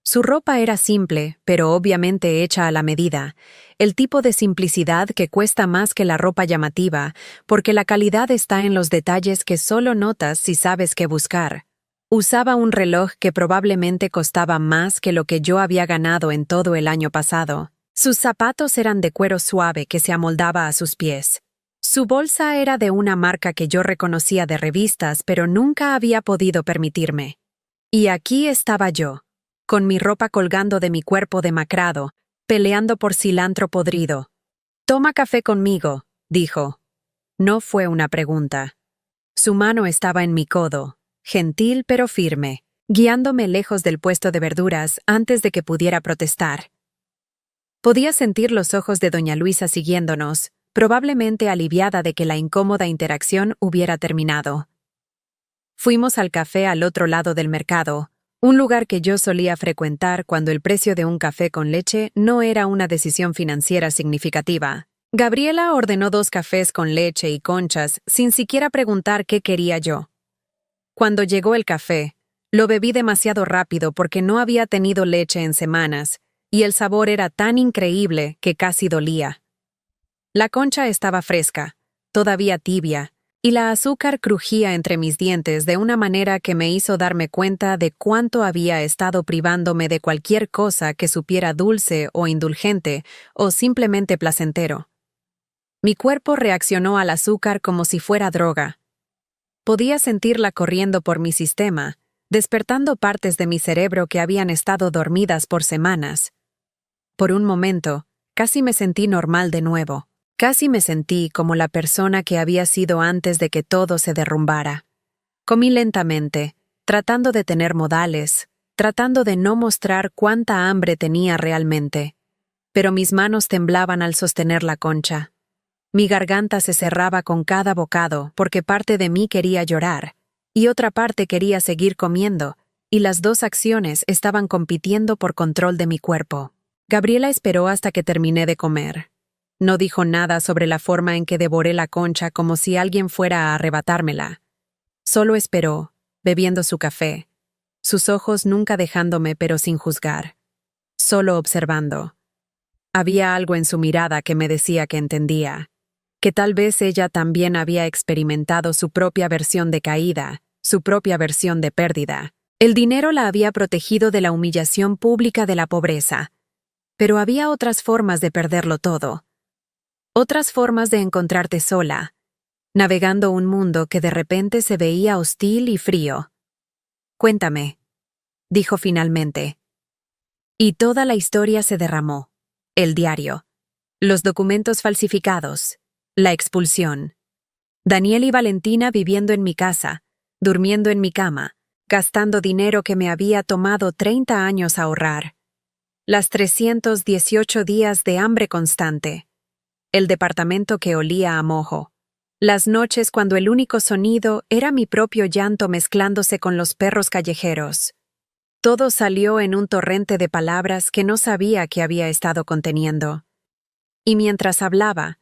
Su ropa era simple, pero obviamente hecha a la medida, el tipo de simplicidad que cuesta más que la ropa llamativa, porque la calidad está en los detalles que solo notas si sabes qué buscar. Usaba un reloj que probablemente costaba más que lo que yo había ganado en todo el año pasado. Sus zapatos eran de cuero suave que se amoldaba a sus pies. Su bolsa era de una marca que yo reconocía de revistas, pero nunca había podido permitirme. Y aquí estaba yo, con mi ropa colgando de mi cuerpo demacrado, peleando por cilantro podrido. «Toma café conmigo», dijo. No fue una pregunta. Su mano estaba en mi codo, gentil pero firme, guiándome lejos del puesto de verduras antes de que pudiera protestar. Podía sentir los ojos de doña Luisa siguiéndonos, probablemente aliviada de que la incómoda interacción hubiera terminado. Fuimos al café al otro lado del mercado, un lugar que yo solía frecuentar cuando el precio de un café con leche no era una decisión financiera significativa. Gabriela ordenó 2 cafés con leche y conchas sin siquiera preguntar qué quería yo. Cuando llegó el café, lo bebí demasiado rápido porque no había tenido leche en semanas, y el sabor era tan increíble que casi dolía. La concha estaba fresca, todavía tibia, y la azúcar crujía entre mis dientes de una manera que me hizo darme cuenta de cuánto había estado privándome de cualquier cosa que supiera dulce o indulgente o simplemente placentero. Mi cuerpo reaccionó al azúcar como si fuera droga. Podía sentirla corriendo por mi sistema, despertando partes de mi cerebro que habían estado dormidas por semanas. Por un momento, casi me sentí normal de nuevo. Casi me sentí como la persona que había sido antes de que todo se derrumbara. Comí lentamente, tratando de tener modales, tratando de no mostrar cuánta hambre tenía realmente. Pero mis manos temblaban al sostener la concha. Mi garganta se cerraba con cada bocado porque parte de mí quería llorar y otra parte quería seguir comiendo, y las 2 acciones estaban compitiendo por control de mi cuerpo. Gabriela esperó hasta que terminé de comer. No dijo nada sobre la forma en que devoré la concha como si alguien fuera a arrebatármela. Solo esperó, bebiendo su café, sus ojos nunca dejándome pero sin juzgar, solo observando. Había algo en su mirada que me decía que entendía, que tal vez ella también había experimentado su propia versión de caída, su propia versión de pérdida. El dinero la había protegido de la humillación pública de la pobreza, pero había otras formas de perderlo todo. Otras formas de encontrarte sola, navegando un mundo que de repente se veía hostil y frío. «Cuéntame», dijo finalmente. Y toda la historia se derramó. El diario, los documentos falsificados, la expulsión. Daniel y Valentina viviendo en mi casa, durmiendo en mi cama, gastando dinero que me había tomado 30 años ahorrar. Las 318 días de hambre constante. El departamento que olía a mojo. Las noches cuando el único sonido era mi propio llanto mezclándose con los perros callejeros. Todo salió en un torrente de palabras que no sabía que había estado conteniendo. Y mientras hablaba,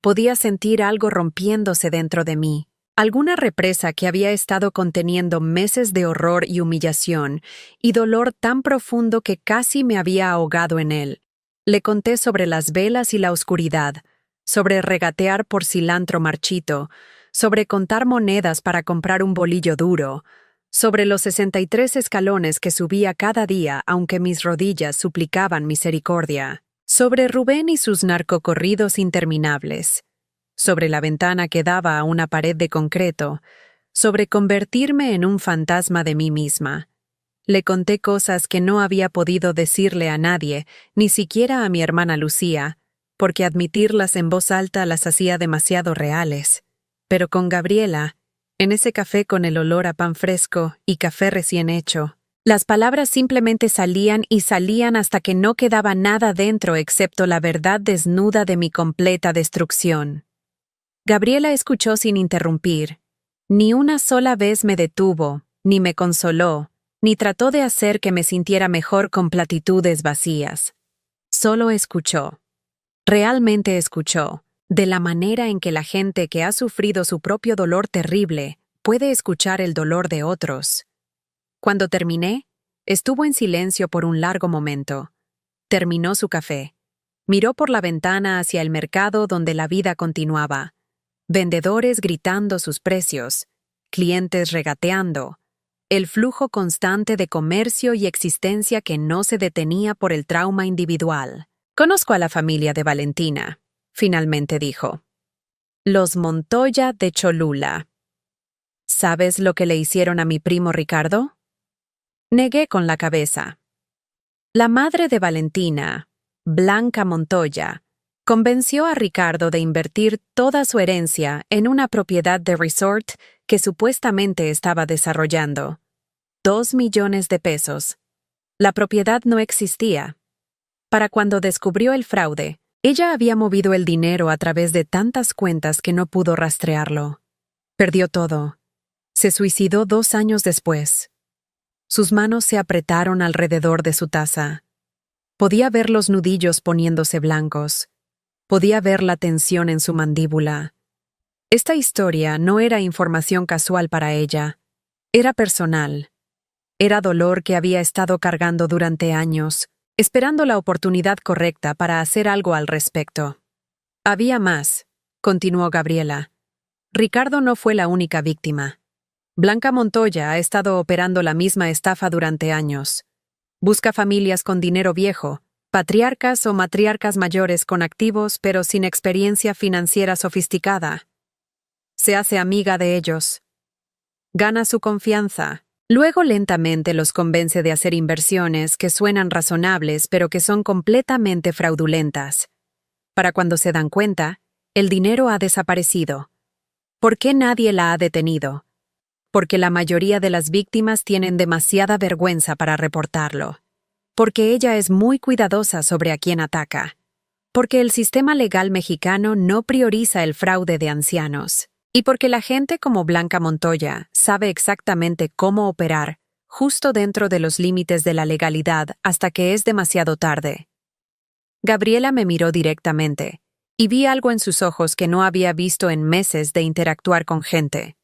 podía sentir algo rompiéndose dentro de mí. Alguna represa que había estado conteniendo meses de horror y humillación, y dolor tan profundo que casi me había ahogado en él. Le conté sobre las velas y la oscuridad, sobre regatear por cilantro marchito, sobre contar monedas para comprar un bolillo duro, sobre los 63 escalones que subía cada día aunque mis rodillas suplicaban misericordia, sobre Rubén y sus narcocorridos interminables, sobre la ventana que daba a una pared de concreto, sobre convertirme en un fantasma de mí misma. Le conté cosas que no había podido decirle a nadie, ni siquiera a mi hermana Lucía, porque admitirlas en voz alta las hacía demasiado reales. Pero con Gabriela, en ese café con el olor a pan fresco y café recién hecho, las palabras simplemente salían y salían hasta que no quedaba nada dentro excepto la verdad desnuda de mi completa destrucción. Gabriela escuchó sin interrumpir. Ni una sola vez me detuvo, ni me consoló, ni trató de hacer que me sintiera mejor con platitudes vacías. Solo escuchó. Realmente escuchó, de la manera en que la gente que ha sufrido su propio dolor terrible puede escuchar el dolor de otros. Cuando terminé, estuvo en silencio por un largo momento. Terminó su café. Miró por la ventana hacia el mercado donde la vida continuaba. Vendedores gritando sus precios, clientes regateando, el flujo constante de comercio y existencia que no se detenía por el trauma individual. «Conozco a la familia de Valentina», finalmente dijo. «Los Montoya de Cholula. ¿Sabes lo que le hicieron a mi primo Ricardo?» Negué con la cabeza. La madre de Valentina, Blanca Montoya, convenció a Ricardo de invertir toda su herencia en una propiedad de resort que supuestamente estaba desarrollando. 2 millones de pesos. La propiedad no existía. Para cuando descubrió el fraude, ella había movido el dinero a través de tantas cuentas que no pudo rastrearlo. Perdió todo. Se suicidó 2 años después. Sus manos se apretaron alrededor de su taza. Podía ver los nudillos poniéndose blancos. Podía ver la tensión en su mandíbula. Esta historia no era información casual para ella. Era personal. Era dolor que había estado cargando durante años, esperando la oportunidad correcta para hacer algo al respecto. Había más, continuó Gabriela. Ricardo no fue la única víctima. Blanca Montoya ha estado operando la misma estafa durante años. Busca familias con dinero viejo, patriarcas o matriarcas mayores con activos pero sin experiencia financiera sofisticada. Se hace amiga de ellos. Gana su confianza. Luego lentamente los convence de hacer inversiones que suenan razonables pero que son completamente fraudulentas. Para cuando se dan cuenta, el dinero ha desaparecido. ¿Por qué nadie la ha detenido? Porque la mayoría de las víctimas tienen demasiada vergüenza para reportarlo. Porque ella es muy cuidadosa sobre a quién ataca. Porque el sistema legal mexicano no prioriza el fraude de ancianos. Y porque la gente como Blanca Montoya sabe exactamente cómo operar justo dentro de los límites de la legalidad hasta que es demasiado tarde. Gabriela me miró directamente, y vi algo en sus ojos que no había visto en meses de interactuar con gente.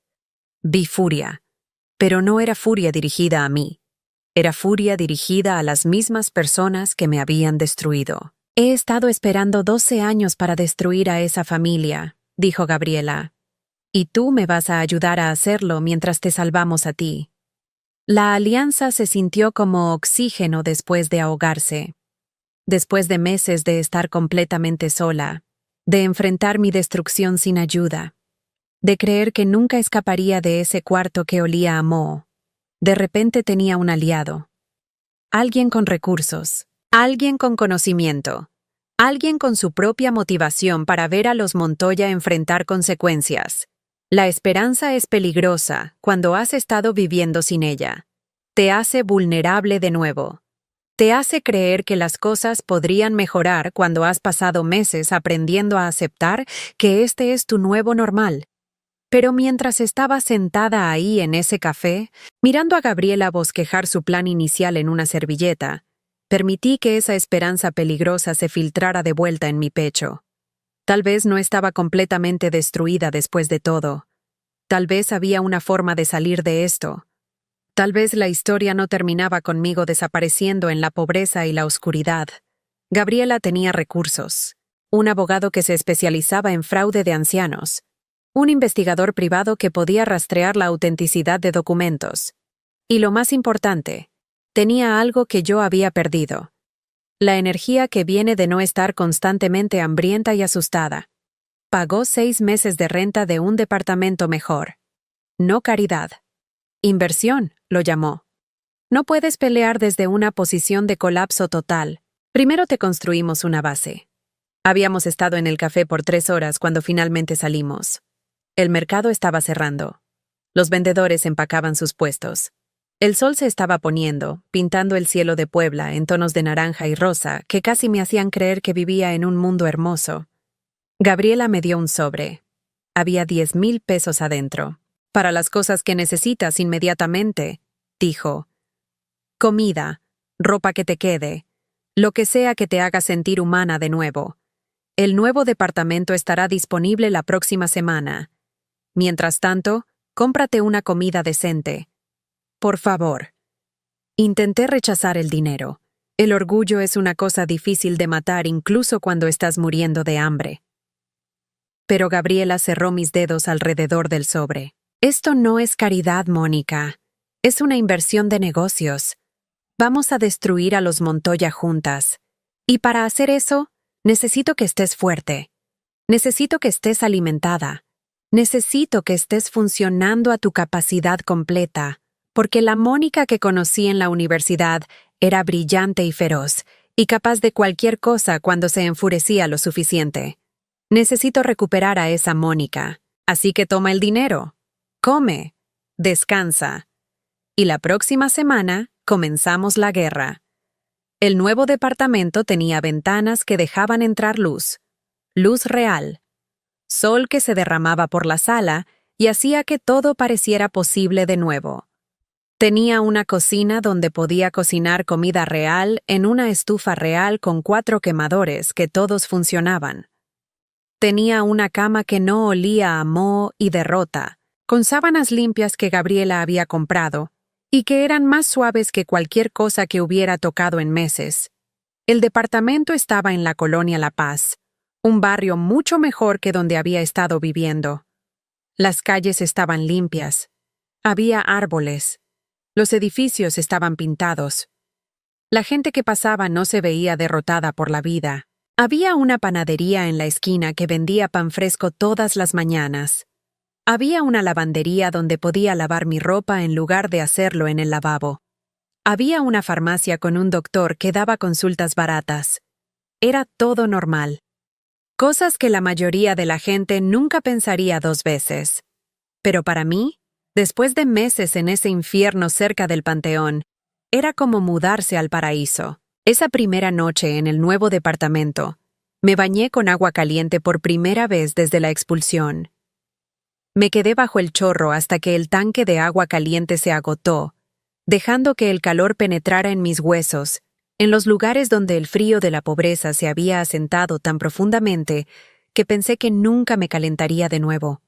Vi furia, pero no era furia dirigida a mí. Era furia dirigida a las mismas personas que me habían destruido. He estado esperando 12 años para destruir a esa familia, dijo Gabriela. Y tú me vas a ayudar a hacerlo mientras te salvamos a ti. La alianza se sintió como oxígeno después de ahogarse. Después de meses de estar completamente sola, de enfrentar mi destrucción sin ayuda, de creer que nunca escaparía de ese cuarto que olía a moho, de repente tenía un aliado. Alguien con recursos, alguien con conocimiento, alguien con su propia motivación para ver a los Montoya enfrentar consecuencias. La esperanza es peligrosa cuando has estado viviendo sin ella. Te hace vulnerable de nuevo. Te hace creer que las cosas podrían mejorar cuando has pasado meses aprendiendo a aceptar que este es tu nuevo normal. Pero mientras estaba sentada ahí en ese café, mirando a Gabriela bosquejar su plan inicial en una servilleta, permití que esa esperanza peligrosa se filtrara de vuelta en mi pecho. Tal vez no estaba completamente destruida después de todo. Tal vez había una forma de salir de esto. Tal vez la historia no terminaba conmigo desapareciendo en la pobreza y la oscuridad. Gabriela tenía recursos. Un abogado que se especializaba en fraude de ancianos. Un investigador privado que podía rastrear la autenticidad de documentos. Y lo más importante, tenía algo que yo había perdido. La energía que viene de no estar constantemente hambrienta y asustada. Pagó 6 meses de renta de un departamento mejor. No caridad. Inversión, lo llamó. No puedes pelear desde una posición de colapso total. Primero te construimos una base. Habíamos estado en el café por 3 horas cuando finalmente salimos. El mercado estaba cerrando. Los vendedores empacaban sus puestos. El sol se estaba poniendo, pintando el cielo de Puebla en tonos de naranja y rosa que casi me hacían creer que vivía en un mundo hermoso. Gabriela me dio un sobre. Había 10,000 pesos adentro. Para las cosas que necesitas inmediatamente, dijo. Comida, ropa que te quede, lo que sea que te haga sentir humana de nuevo. El nuevo departamento estará disponible la próxima semana. Mientras tanto, cómprate una comida decente. Por favor. Intenté rechazar el dinero. El orgullo es una cosa difícil de matar incluso cuando estás muriendo de hambre. Pero Gabriela cerró mis dedos alrededor del sobre. Esto no es caridad, Mónica. Es una inversión de negocios. Vamos a destruir a los Montoya juntas. Y para hacer eso, necesito que estés fuerte. Necesito que estés alimentada. Necesito que estés funcionando a tu capacidad completa. Porque la Mónica que conocí en la universidad era brillante y feroz, y capaz de cualquier cosa cuando se enfurecía lo suficiente. Necesito recuperar a esa Mónica. Así que toma el dinero. Come. Descansa. Y la próxima semana comenzamos la guerra. El nuevo departamento tenía ventanas que dejaban entrar luz. Luz real. Sol que se derramaba por la sala y hacía que todo pareciera posible de nuevo. Tenía una cocina donde podía cocinar comida real en una estufa real con 4 quemadores que todos funcionaban. Tenía una cama que no olía a moho y derrota, con sábanas limpias que Gabriela había comprado, y que eran más suaves que cualquier cosa que hubiera tocado en meses. El departamento estaba en la colonia La Paz, un barrio mucho mejor que donde había estado viviendo. Las calles estaban limpias. Había árboles. Los edificios estaban pintados. La gente que pasaba no se veía derrotada por la vida. Había una panadería en la esquina que vendía pan fresco todas las mañanas. Había una lavandería donde podía lavar mi ropa en lugar de hacerlo en el lavabo. Había una farmacia con un doctor que daba consultas baratas. Era todo normal. Cosas que la mayoría de la gente nunca pensaría 2 veces. Pero para mí, después de meses en ese infierno cerca del Panteón, era como mudarse al paraíso. Esa primera noche en el nuevo departamento, me bañé con agua caliente por primera vez desde la expulsión. Me quedé bajo el chorro hasta que el tanque de agua caliente se agotó, dejando que el calor penetrara en mis huesos, en los lugares donde el frío de la pobreza se había asentado tan profundamente que pensé que nunca me calentaría de nuevo.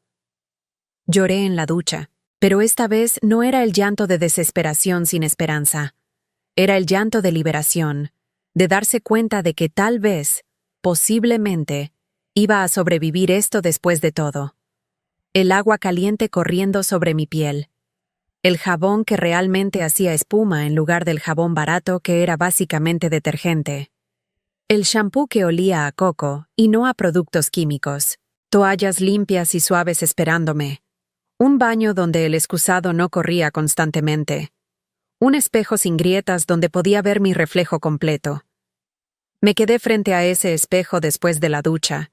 Lloré en la ducha, pero esta vez no era el llanto de desesperación sin esperanza. Era el llanto de liberación, de darse cuenta de que tal vez, posiblemente, iba a sobrevivir esto después de todo. El agua caliente corriendo sobre mi piel. El jabón que realmente hacía espuma en lugar del jabón barato que era básicamente detergente. El shampoo que olía a coco y no a productos químicos. Toallas limpias y suaves esperándome. Un baño donde el excusado no corría constantemente. Un espejo sin grietas donde podía ver mi reflejo completo. Me quedé frente a ese espejo después de la ducha,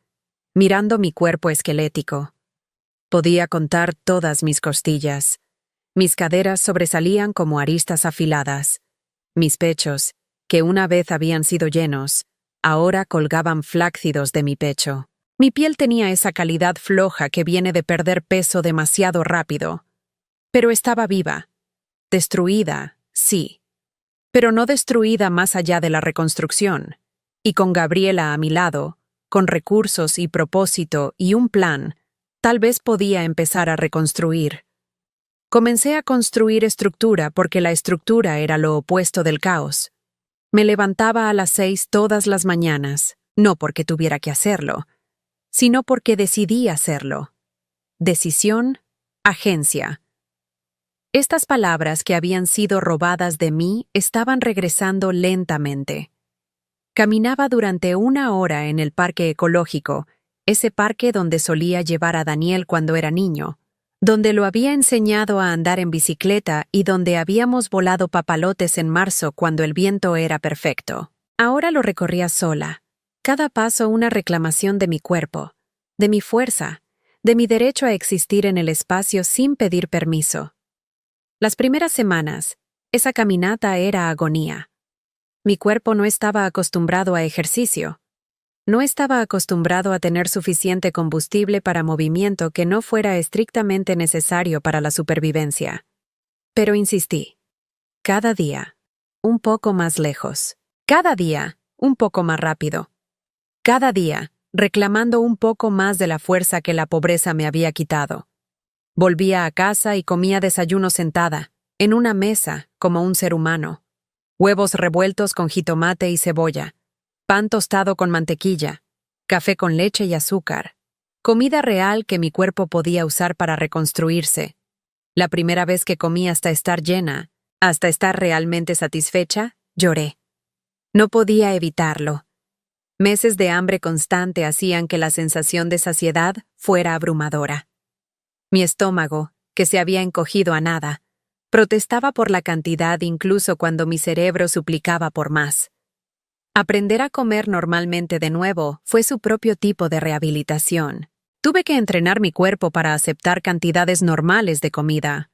mirando mi cuerpo esquelético. Podía contar todas mis costillas. Mis caderas sobresalían como aristas afiladas. Mis pechos, que una vez habían sido llenos, ahora colgaban flácidos de mi pecho. Mi piel tenía esa calidad floja que viene de perder peso demasiado rápido. Pero estaba viva. Destruida, sí. Pero no destruida más allá de la reconstrucción. Y con Gabriela a mi lado, con recursos y propósito y un plan, tal vez podía empezar a reconstruir. Comencé a construir estructura porque la estructura era lo opuesto del caos. Me levantaba a las 6 todas las mañanas, no porque tuviera que hacerlo, sino porque decidí hacerlo. Decisión, agencia. Estas palabras que habían sido robadas de mí estaban regresando lentamente. Caminaba durante 1 hora en el parque ecológico, ese parque donde solía llevar a Daniel cuando era niño, donde lo había enseñado a andar en bicicleta y donde habíamos volado papalotes en marzo cuando el viento era perfecto. Ahora lo recorría sola, cada paso una reclamación de mi cuerpo, de mi fuerza, de mi derecho a existir en el espacio sin pedir permiso. Las primeras semanas, esa caminata era agonía. Mi cuerpo no estaba acostumbrado a ejercicio. No estaba acostumbrado a tener suficiente combustible para movimiento que no fuera estrictamente necesario para la supervivencia. Pero insistí. Cada día, un poco más lejos. Cada día, un poco más rápido. Cada día, reclamando un poco más de la fuerza que la pobreza me había quitado. Volvía a casa y comía desayuno sentada, en una mesa, como un ser humano. Huevos revueltos con jitomate y cebolla. Pan tostado con mantequilla, café con leche y azúcar. Comida real que mi cuerpo podía usar para reconstruirse. La primera vez que comí hasta estar llena, hasta estar realmente satisfecha, lloré. No podía evitarlo. Meses de hambre constante hacían que la sensación de saciedad fuera abrumadora. Mi estómago, que se había encogido a nada, protestaba por la cantidad incluso cuando mi cerebro suplicaba por más. Aprender a comer normalmente de nuevo fue su propio tipo de rehabilitación. Tuve que entrenar mi cuerpo para aceptar cantidades normales de comida.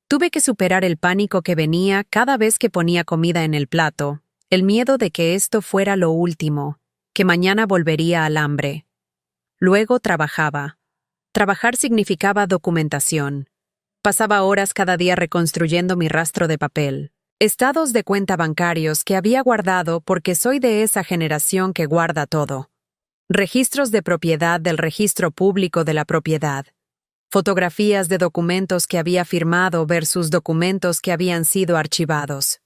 Tuve que superar el pánico que venía cada vez que ponía comida en el plato, el miedo de que esto fuera lo último, que mañana volvería al hambre. Luego trabajaba. Trabajar significaba documentación. Pasaba horas cada día reconstruyendo mi rastro de papel. Estados de cuenta bancarios que había guardado porque soy de esa generación que guarda todo. Registros de propiedad del registro público de la propiedad. Fotografías de documentos que había firmado versus documentos que habían sido archivados.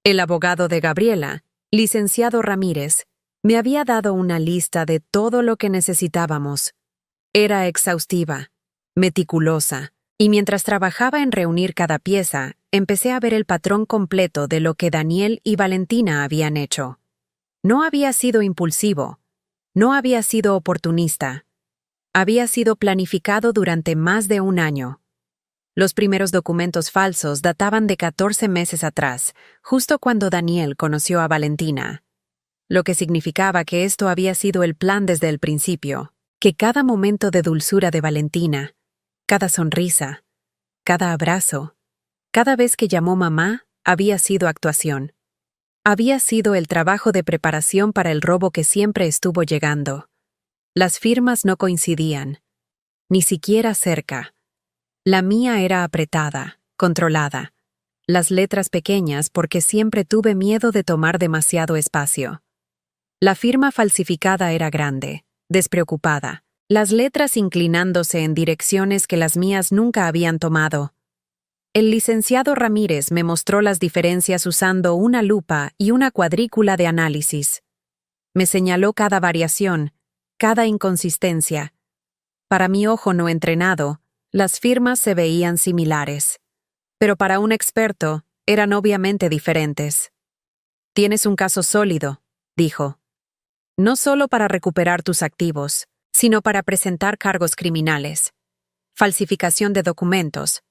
El abogado de Gabriela, licenciado Ramírez, me había dado una lista de todo lo que necesitábamos. Era exhaustiva, meticulosa. Y mientras trabajaba en reunir cada pieza, empecé a ver el patrón completo de lo que Daniel y Valentina habían hecho. No había sido impulsivo, no había sido oportunista. Había sido planificado durante más de 1 año. Los primeros documentos falsos databan de 14 meses atrás, justo cuando Daniel conoció a Valentina. Lo que significaba que esto había sido el plan desde el principio, que cada momento de dulzura de Valentina, cada sonrisa, cada abrazo, cada vez que llamó mamá, había sido actuación. Había sido el trabajo de preparación para el robo que siempre estuvo llegando. Las firmas no coincidían, ni siquiera cerca. La mía era apretada, controlada. Las letras pequeñas porque siempre tuve miedo de tomar demasiado espacio. La firma falsificada era grande, despreocupada, las letras inclinándose en direcciones que las mías nunca habían tomado. El licenciado Ramírez me mostró las diferencias usando una lupa y una cuadrícula de análisis. Me señaló cada variación, cada inconsistencia. Para mi ojo no entrenado, las firmas se veían similares. Pero para un experto, eran obviamente diferentes. «Tienes un caso sólido», dijo. «No solo para recuperar tus activos, sino para presentar cargos criminales. Falsificación de documentos,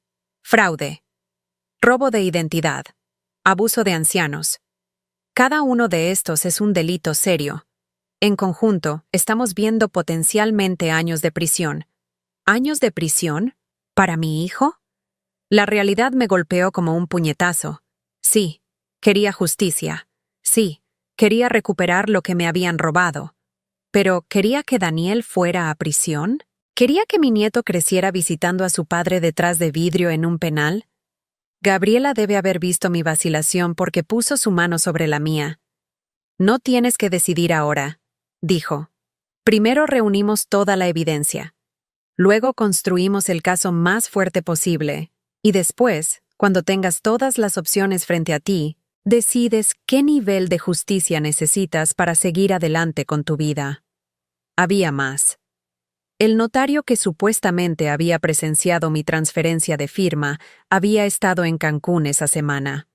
fraude, robo de identidad, abuso de ancianos. Cada uno de estos es un delito serio. En conjunto, estamos viendo potencialmente años de prisión». ¿Años de prisión? ¿Para mi hijo? La realidad me golpeó como un puñetazo. Sí, quería justicia. Sí, quería recuperar lo que me habían robado. Pero, ¿quería que Daniel fuera a prisión? ¿Quería que mi nieto creciera visitando a su padre detrás de vidrio en un penal? Gabriela debe haber visto mi vacilación porque puso su mano sobre la mía. «No tienes que decidir ahora», dijo. «Primero reunimos toda la evidencia. Luego construimos el caso más fuerte posible. Y después, cuando tengas todas las opciones frente a ti, decides qué nivel de justicia necesitas para seguir adelante con tu vida». Había más. El notario que supuestamente había presenciado mi transferencia de firma había estado en Cancún esa semana.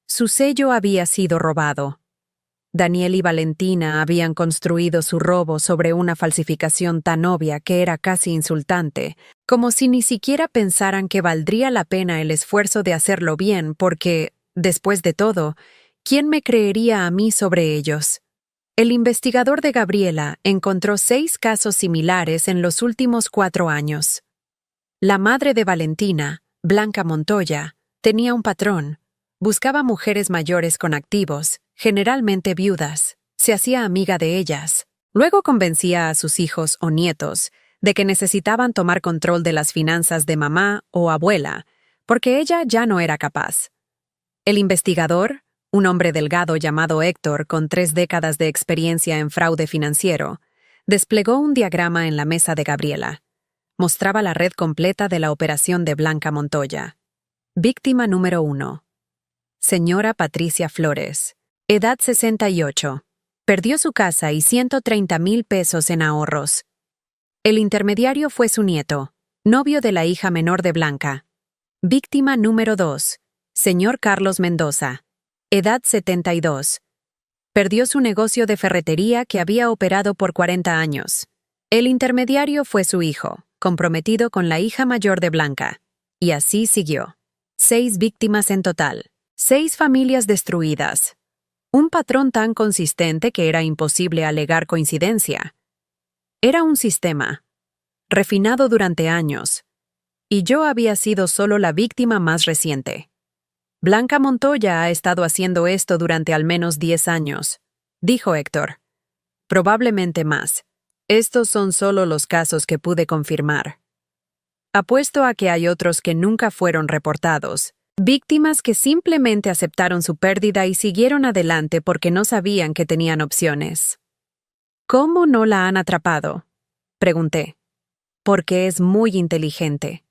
Su sello había sido robado. Daniel y Valentina habían construido su robo sobre una falsificación tan obvia que era casi insultante, como si ni siquiera pensaran que valdría la pena el esfuerzo de hacerlo bien porque, después de todo, ¿quién me creería a mí sobre ellos? El investigador de Gabriela encontró 6 casos similares en los últimos 4 años. La madre de Valentina, Blanca Montoya, tenía un patrón. Buscaba mujeres mayores con activos, generalmente viudas. Se hacía amiga de ellas. Luego convencía a sus hijos o nietos de que necesitaban tomar control de las finanzas de mamá o abuela, porque ella ya no era capaz. El investigador, un hombre delgado llamado Héctor con 3 décadas de experiencia en fraude financiero, desplegó un diagrama en la mesa de Gabriela. Mostraba la red completa de la operación de Blanca Montoya. Víctima número 1. Señora Patricia Flores. Edad 68. Perdió su casa y 130,000 pesos en ahorros. El intermediario fue su nieto, novio de la hija menor de Blanca. Víctima número 2. Señor Carlos Mendoza. Edad 72. Perdió su negocio de ferretería que había operado por 40 años. El intermediario fue su hijo, comprometido con la hija mayor de Blanca. Y así siguió. 6 víctimas en total. 6 familias destruidas. Un patrón tan consistente que era imposible alegar coincidencia. Era un sistema, refinado durante años, y yo había sido solo la víctima más reciente. Blanca Montoya ha estado haciendo esto durante al menos 10 años, dijo Héctor. Probablemente más. Estos son solo los casos que pude confirmar. Apuesto a que hay otros que nunca fueron reportados. Víctimas que simplemente aceptaron su pérdida y siguieron adelante porque no sabían que tenían opciones. ¿Cómo no la han atrapado?, pregunté. Porque es muy inteligente.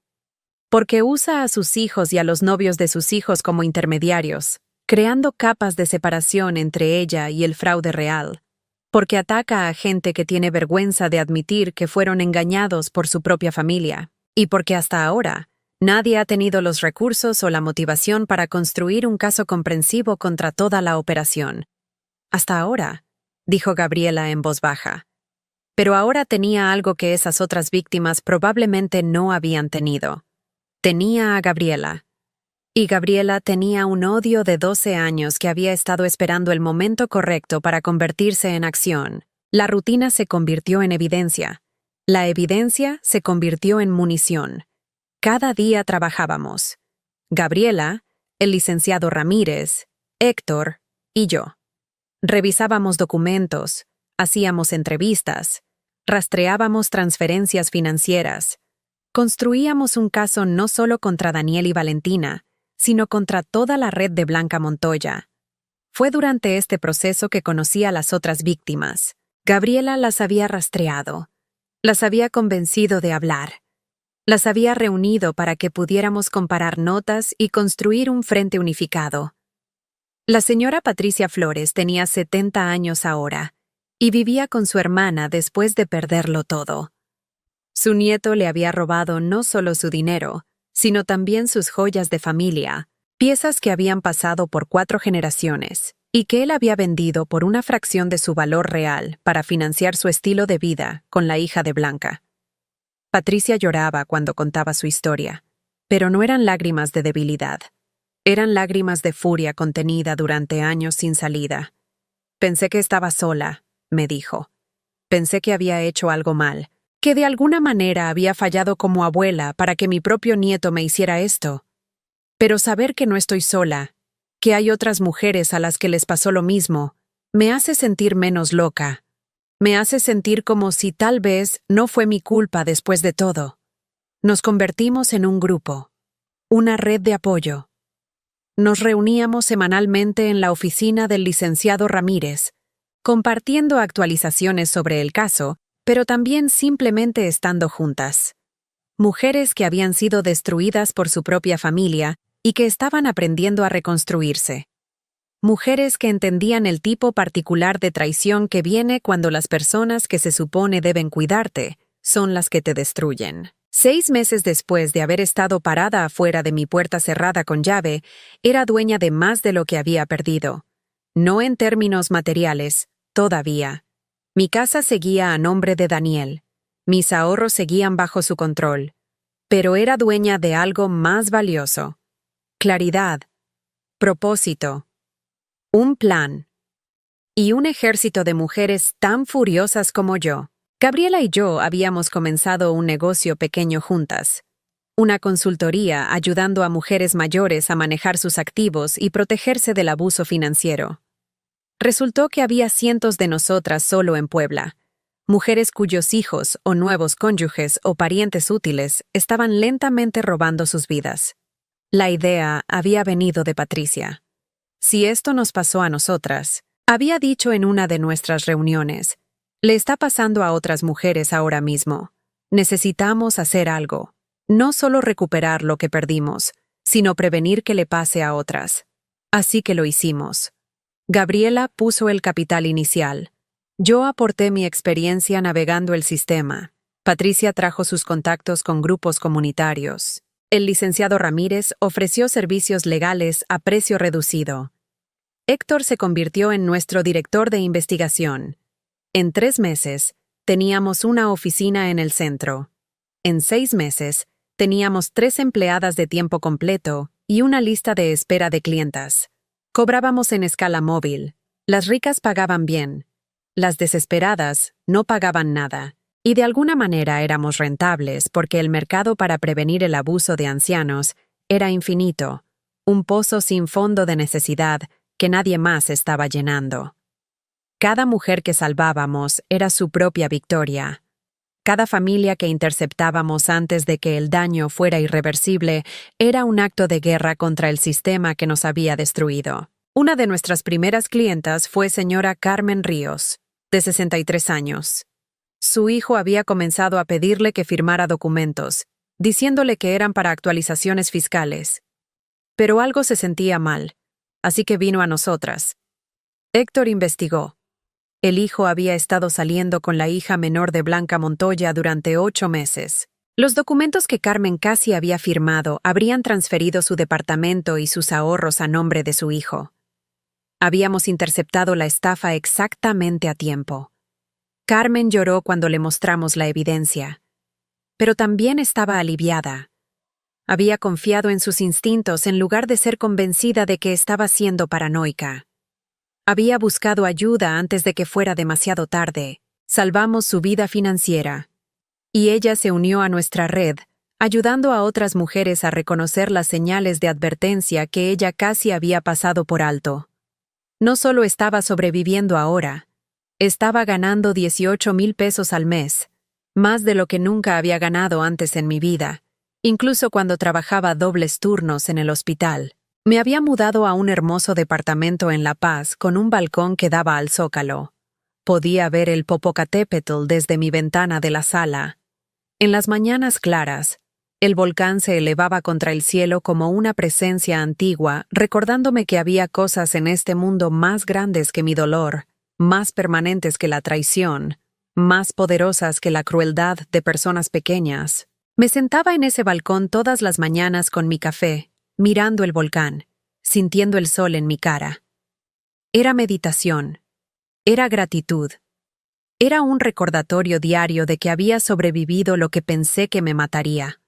Porque usa a sus hijos y a los novios de sus hijos como intermediarios, creando capas de separación entre ella y el fraude real. Porque ataca a gente que tiene vergüenza de admitir que fueron engañados por su propia familia. Y porque hasta ahora, nadie ha tenido los recursos o la motivación para construir un caso comprensivo contra toda la operación. Hasta ahora, dijo Gabriela en voz baja. Pero ahora tenía algo que esas otras víctimas probablemente no habían tenido. Tenía a Gabriela. Y Gabriela tenía un odio de 12 años que había estado esperando el momento correcto para convertirse en acción. La rutina se convirtió en evidencia. La evidencia se convirtió en munición. Cada día trabajábamos. Gabriela, el licenciado Ramírez, Héctor y yo. Revisábamos documentos, hacíamos entrevistas, rastreábamos transferencias financieras. Construíamos un caso no solo contra Daniel y Valentina, sino contra toda la red de Blanca Montoya. Fue durante este proceso que conocí a las otras víctimas. Gabriela las había rastreado, las había convencido de hablar, las había reunido para que pudiéramos comparar notas y construir un frente unificado. La señora Patricia Flores tenía 70 años ahora y vivía con su hermana después de perderlo todo. Su nieto le había robado no solo su dinero, sino también sus joyas de familia, piezas que habían pasado por 4 generaciones y que él había vendido por una fracción de su valor real para financiar su estilo de vida con la hija de Blanca. Patricia lloraba cuando contaba su historia, pero no eran lágrimas de debilidad. Eran lágrimas de furia contenida durante años sin salida. Pensé que estaba sola, me dijo. Pensé que había hecho algo mal, que de alguna manera había fallado como abuela para que mi propio nieto me hiciera esto. Pero saber que no estoy sola, que hay otras mujeres a las que les pasó lo mismo, me hace sentir menos loca. Me hace sentir como si tal vez no fue mi culpa después de todo. Nos convertimos en un grupo, una red de apoyo. Nos reuníamos semanalmente en la oficina del licenciado Ramírez, compartiendo actualizaciones sobre el caso, pero también simplemente estando juntas. Mujeres que habían sido destruidas por su propia familia y que estaban aprendiendo a reconstruirse. Mujeres que entendían el tipo particular de traición que viene cuando las personas que se supone deben cuidarte son las que te destruyen. 6 meses después de haber estado parada afuera de mi puerta cerrada con llave, era dueña de más de lo que había perdido. No en términos materiales, todavía. Mi casa seguía a nombre de Daniel. Mis ahorros seguían bajo su control. Pero era dueña de algo más valioso. Claridad. Propósito. Un plan. Y un ejército de mujeres tan furiosas como yo. Gabriela y yo habíamos comenzado un negocio pequeño juntas. Una consultoría ayudando a mujeres mayores a manejar sus activos y protegerse del abuso financiero. Resultó que había cientos de nosotras solo en Puebla. Mujeres cuyos hijos o nuevos cónyuges o parientes útiles estaban lentamente robando sus vidas. La idea había venido de Patricia. Si esto nos pasó a nosotras, había dicho en una de nuestras reuniones, le está pasando a otras mujeres ahora mismo. Necesitamos hacer algo. No solo recuperar lo que perdimos, sino prevenir que le pase a otras. Así que lo hicimos. Gabriela puso el capital inicial. Yo aporté mi experiencia navegando el sistema. Patricia trajo sus contactos con grupos comunitarios. El licenciado Ramírez ofreció servicios legales a precio reducido. Héctor se convirtió en nuestro director de investigación. En 3 meses, teníamos una oficina en el centro. En 6 meses, teníamos 3 empleadas de tiempo completo y una lista de espera de clientas. Cobrábamos en escala móvil. Las ricas pagaban bien. Las desesperadas no pagaban nada. Y de alguna manera éramos rentables porque el mercado para prevenir el abuso de ancianos era infinito, un pozo sin fondo de necesidad que nadie más estaba llenando. Cada mujer que salvábamos era su propia victoria. Cada familia que interceptábamos antes de que el daño fuera irreversible era un acto de guerra contra el sistema que nos había destruido. Una de nuestras primeras clientas fue señora Carmen Ríos, de 63 años. Su hijo había comenzado a pedirle que firmara documentos, diciéndole que eran para actualizaciones fiscales. Pero algo se sentía mal, así que vino a nosotras. Héctor investigó. El hijo había estado saliendo con la hija menor de Blanca Montoya durante 8 meses. Los documentos que Carmen casi había firmado habrían transferido su departamento y sus ahorros a nombre de su hijo. Habíamos interceptado la estafa exactamente a tiempo. Carmen lloró cuando le mostramos la evidencia, pero también estaba aliviada. Había confiado en sus instintos en lugar de ser convencida de que estaba siendo paranoica. Había buscado ayuda antes de que fuera demasiado tarde. Salvamos su vida financiera. Y ella se unió a nuestra red, ayudando a otras mujeres a reconocer las señales de advertencia que ella casi había pasado por alto. No solo estaba sobreviviendo ahora, estaba ganando 18,000 pesos al mes, más de lo que nunca había ganado antes en mi vida, incluso cuando trabajaba dobles turnos en el hospital. Me había mudado a un hermoso departamento en La Paz con un balcón que daba al Zócalo. Podía ver el Popocatépetl desde mi ventana de la sala. En las mañanas claras, el volcán se elevaba contra el cielo como una presencia antigua, recordándome que había cosas en este mundo más grandes que mi dolor, más permanentes que la traición, más poderosas que la crueldad de personas pequeñas. Me sentaba en ese balcón todas las mañanas con mi café, mirando el volcán, sintiendo el sol en mi cara. Era meditación. Era gratitud. Era un recordatorio diario de que había sobrevivido lo que pensé que me mataría.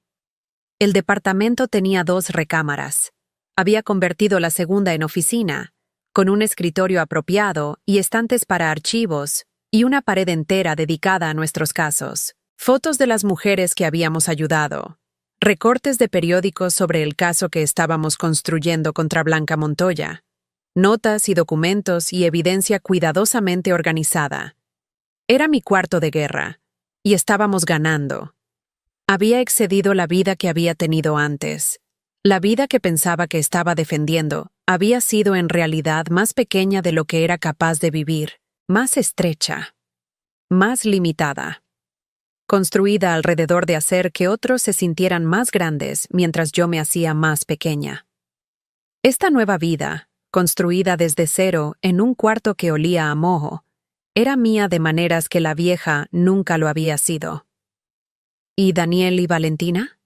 El departamento tenía 2 recámaras. Había convertido la segunda en oficina, con un escritorio apropiado y estantes para archivos, y una pared entera dedicada a nuestros casos. Fotos de las mujeres que habíamos ayudado. Recortes de periódicos sobre el caso que estábamos construyendo contra Blanca Montoya. Notas y documentos y evidencia cuidadosamente organizada. Era mi cuarto de guerra, y estábamos ganando. Había excedido la vida que había tenido antes. La vida que pensaba que estaba defendiendo había sido en realidad más pequeña de lo que era capaz de vivir, más estrecha, más limitada, construida alrededor de hacer que otros se sintieran más grandes mientras yo me hacía más pequeña. Esta nueva vida, construida desde cero en un cuarto que olía a moho, era mía de maneras que la vieja nunca lo había sido. ¿Y Daniel y Valentina?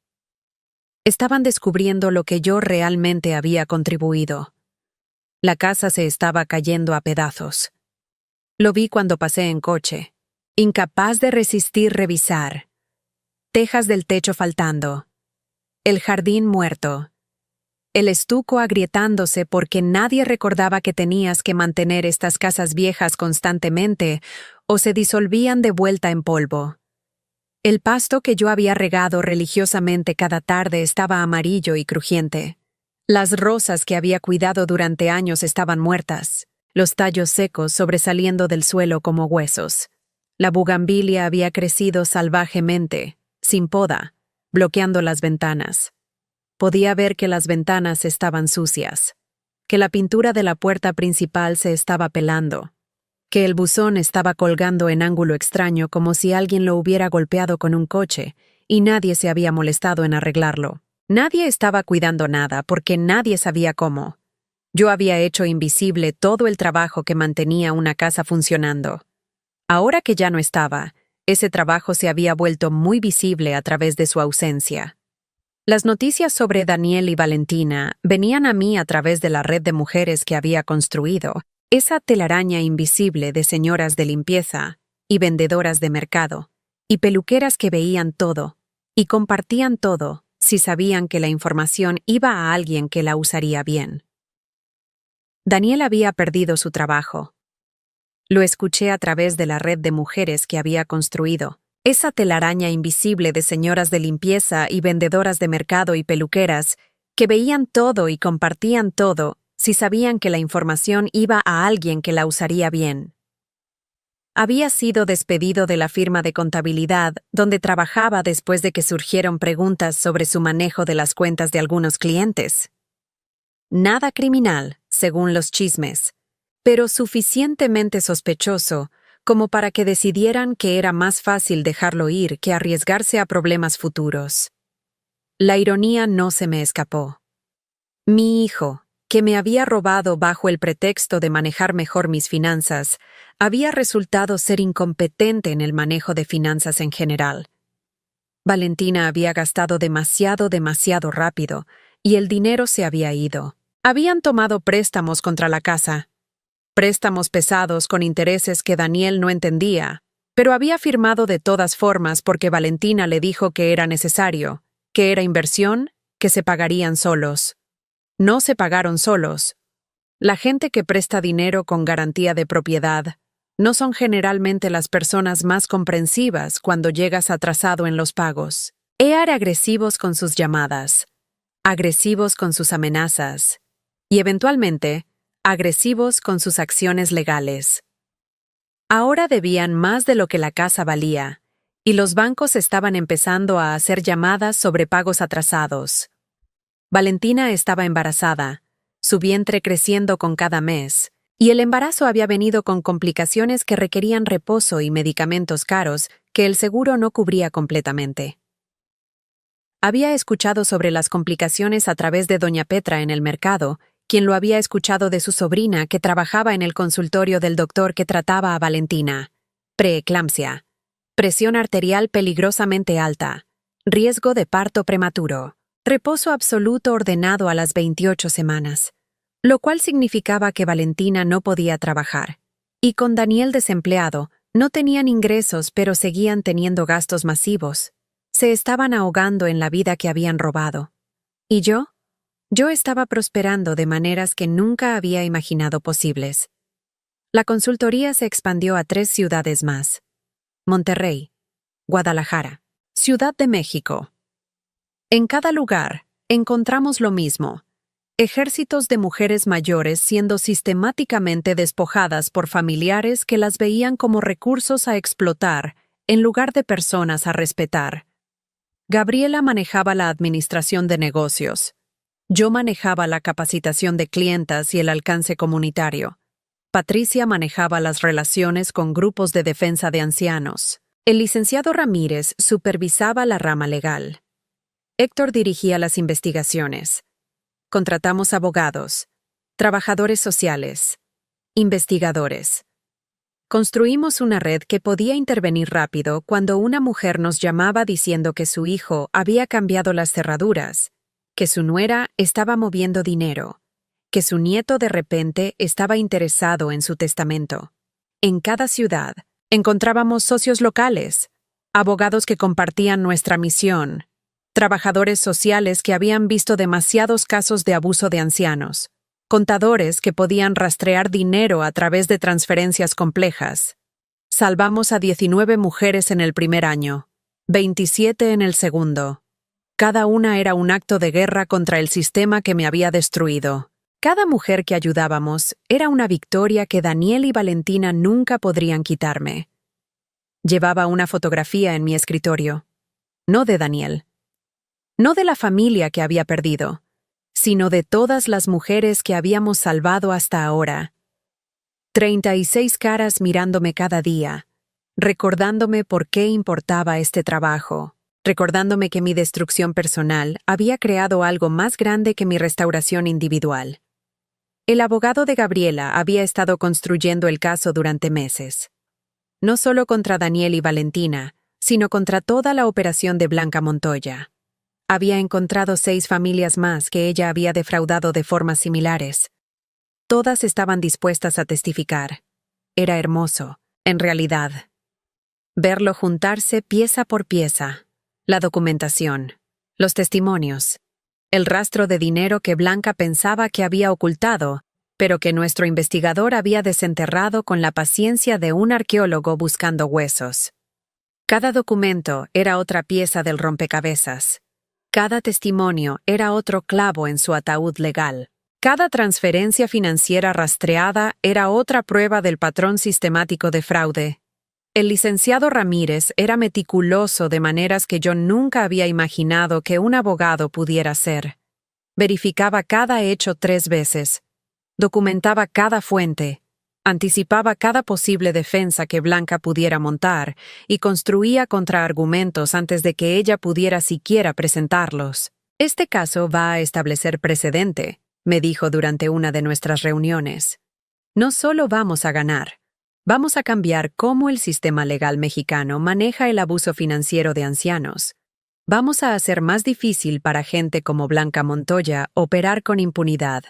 Estaban descubriendo lo que yo realmente había contribuido. La casa se estaba cayendo a pedazos. Lo vi cuando pasé en coche, incapaz de resistir revisar. Tejas del techo faltando. El jardín muerto. El estuco agrietándose porque nadie recordaba que tenías que mantener estas casas viejas constantemente o se disolvían de vuelta en polvo. El pasto que yo había regado religiosamente cada tarde estaba amarillo y crujiente. Las rosas que había cuidado durante años estaban muertas, los tallos secos sobresaliendo del suelo como huesos. La bugambilia había crecido salvajemente, sin poda, bloqueando las ventanas. Podía ver que las ventanas estaban sucias, que la pintura de la puerta principal se estaba pelando, que el buzón estaba colgando en ángulo extraño como si alguien lo hubiera golpeado con un coche y nadie se había molestado en arreglarlo. Nadie estaba cuidando nada porque nadie sabía cómo. Yo había hecho invisible todo el trabajo que mantenía una casa funcionando. Ahora que ya no estaba, ese trabajo se había vuelto muy visible a través de su ausencia. Las noticias sobre Daniel y Valentina venían a mí a través de la red de mujeres que había construido, esa telaraña invisible de señoras de limpieza y vendedoras de mercado, y peluqueras que veían todo y compartían todo si sabían que la información iba a alguien que la usaría bien. Daniel había perdido su trabajo. Lo escuché a través de la red de mujeres que había construido. Esa telaraña invisible de señoras de limpieza y vendedoras de mercado y peluqueras que veían todo y compartían todo si sabían que la información iba a alguien que la usaría bien. Había sido despedido de la firma de contabilidad donde trabajaba después de que surgieron preguntas sobre su manejo de las cuentas de algunos clientes. Nada criminal, según los chismes, pero suficientemente sospechoso como para que decidieran que era más fácil dejarlo ir que arriesgarse a problemas futuros. La ironía no se me escapó. Mi hijo, que me había robado bajo el pretexto de manejar mejor mis finanzas, había resultado ser incompetente en el manejo de finanzas en general. Valentina había gastado demasiado rápido, y el dinero se había ido. Habían tomado préstamos contra la casa. Préstamos pesados con intereses que Daniel no entendía, pero había firmado de todas formas porque Valentina le dijo que era necesario, que era inversión, que se pagarían solos. No se pagaron solos. La gente que presta dinero con garantía de propiedad no son generalmente las personas más comprensivas cuando llegas atrasado en los pagos. Eran agresivos con sus llamadas, agresivos con sus amenazas y, eventualmente, agresivos con sus acciones legales. Ahora debían más de lo que la casa valía, y los bancos estaban empezando a hacer llamadas sobre pagos atrasados. Valentina estaba embarazada, su vientre creciendo con cada mes, Y el embarazo había venido con complicaciones que requerían reposo y medicamentos caros que el seguro no cubría completamente. Había escuchado sobre las complicaciones a través de doña Petra en el mercado, quien lo había escuchado de su sobrina que trabajaba en el consultorio del doctor que trataba a Valentina. Preeclampsia, presión arterial peligrosamente alta, riesgo de parto prematuro, reposo absoluto ordenado a las 28 semanas, lo cual significaba que Valentina no podía trabajar. Y con Daniel desempleado, no tenían ingresos pero seguían teniendo gastos masivos. Se estaban ahogando en la vida que habían robado. ¿Y yo? Yo estaba prosperando de maneras que nunca había imaginado posibles. La consultoría se expandió a 3 ciudades más: Monterrey, Guadalajara, Ciudad de México. En cada lugar, encontramos lo mismo: ejércitos de mujeres mayores siendo sistemáticamente despojadas por familiares que las veían como recursos a explotar en lugar de personas a respetar. Gabriela manejaba la administración de negocios. Yo manejaba la capacitación de clientas y el alcance comunitario. Patricia manejaba las relaciones con grupos de defensa de ancianos. El licenciado Ramírez supervisaba la rama legal. Héctor dirigía las investigaciones. Contratamos abogados, trabajadores sociales, investigadores. Construimos una red que podía intervenir rápido cuando una mujer nos llamaba diciendo que su hijo había cambiado las cerraduras, que su nuera estaba moviendo dinero, que su nieto de repente estaba interesado en su testamento. En cada ciudad encontrábamos socios locales, abogados que compartían nuestra misión, trabajadores sociales que habían visto demasiados casos de abuso de ancianos, contadores que podían rastrear dinero a través de transferencias complejas. Salvamos a 19 mujeres en el primer año, 27 en el segundo. Cada una era un acto de guerra contra el sistema que me había destruido. Cada mujer que ayudábamos era una victoria que Daniel y Valentina nunca podrían quitarme. Llevaba una fotografía en mi escritorio. No de Daniel. No de la familia que había perdido, sino de todas las mujeres que habíamos salvado hasta ahora. 36 caras mirándome cada día, recordándome por qué importaba este trabajo, recordándome que mi destrucción personal había creado algo más grande que mi restauración individual. El abogado de Gabriela había estado construyendo el caso durante meses. No solo contra Daniel y Valentina, sino contra toda la operación de Blanca Montoya. Había encontrado 6 familias más que ella había defraudado de formas similares. Todas estaban dispuestas a testificar. Era hermoso, en realidad. Verlo juntarse pieza por pieza. La documentación, los testimonios, el rastro de dinero que Blanca pensaba que había ocultado, pero que nuestro investigador había desenterrado con la paciencia de un arqueólogo buscando huesos. Cada documento era otra pieza del rompecabezas. Cada testimonio era otro clavo en su ataúd legal. Cada transferencia financiera rastreada era otra prueba del patrón sistemático de fraude. El licenciado Ramírez era meticuloso de maneras que yo nunca había imaginado que un abogado pudiera hacer. Verificaba cada hecho 3 veces. Documentaba cada fuente. Anticipaba cada posible defensa que Blanca pudiera montar y construía contraargumentos antes de que ella pudiera siquiera presentarlos. Este caso va a establecer precedente, me dijo durante una de nuestras reuniones. No solo vamos a ganar, vamos a cambiar cómo el sistema legal mexicano maneja el abuso financiero de ancianos. Vamos a hacer más difícil para gente como Blanca Montoya operar con impunidad.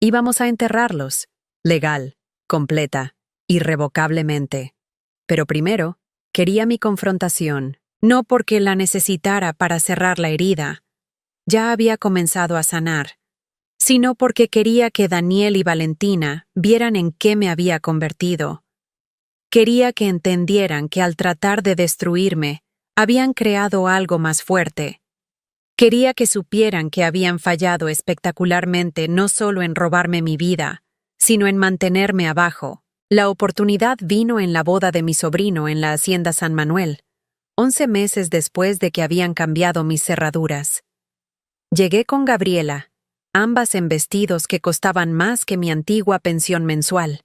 Y vamos a enterrarlos, legal, completa, irrevocablemente. Pero primero, quería mi confrontación, no porque la necesitara para cerrar la herida. Ya había comenzado a sanar, sino porque quería que Daniel y Valentina vieran en qué me había convertido. Quería que entendieran que al tratar de destruirme, habían creado algo más fuerte. Quería que supieran que habían fallado espectacularmente no solo en robarme mi vida, sino en mantenerme abajo. La oportunidad vino en la boda de mi sobrino en la Hacienda San Manuel, 11 meses después de que habían cambiado mis cerraduras. Llegué con Gabriela, ambas en vestidos que costaban más que mi antigua pensión mensual.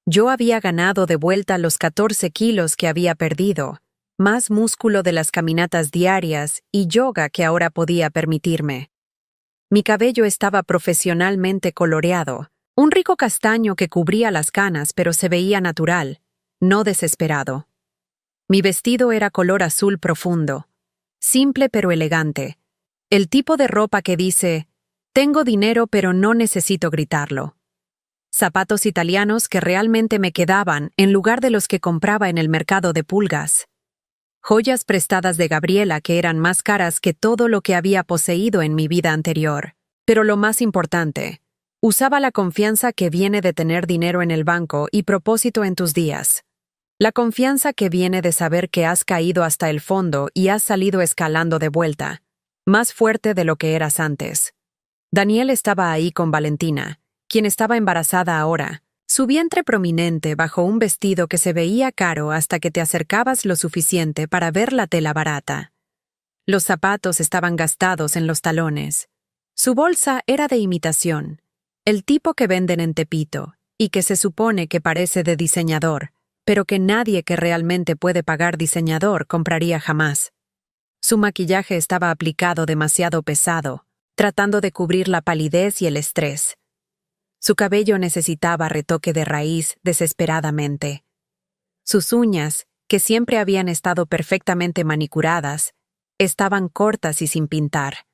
Yo había ganado de vuelta los 14 kilos que había perdido, más músculo de las caminatas diarias y yoga que ahora podía permitirme. Mi cabello estaba profesionalmente coloreado, un rico castaño que cubría las canas pero se veía natural, no desesperado. Mi vestido era color azul profundo, simple pero elegante, el tipo de ropa que dice, tengo dinero pero no necesito gritarlo. Zapatos italianos que realmente me quedaban en lugar de los que compraba en el mercado de pulgas. Joyas prestadas de Gabriela que eran más caras que todo lo que había poseído en mi vida anterior. Pero lo más importante, usaba la confianza que viene de tener dinero en el banco y propósito en tus días. La confianza que viene de saber que has caído hasta el fondo y has salido escalando de vuelta, más fuerte de lo que eras antes. Daniel estaba ahí con Valentina, quien estaba embarazada ahora, su vientre prominente bajo un vestido que se veía caro hasta que te acercabas lo suficiente para ver la tela barata. Los zapatos estaban gastados en los talones. Su bolsa era de imitación, el tipo que venden en Tepito, y que se supone que parece de diseñador, pero que nadie que realmente puede pagar diseñador compraría jamás. Su maquillaje estaba aplicado demasiado pesado, tratando de cubrir la palidez y el estrés. Su cabello necesitaba retoque de raíz desesperadamente. Sus uñas, que siempre habían estado perfectamente manicuradas, estaban cortas y sin pintar.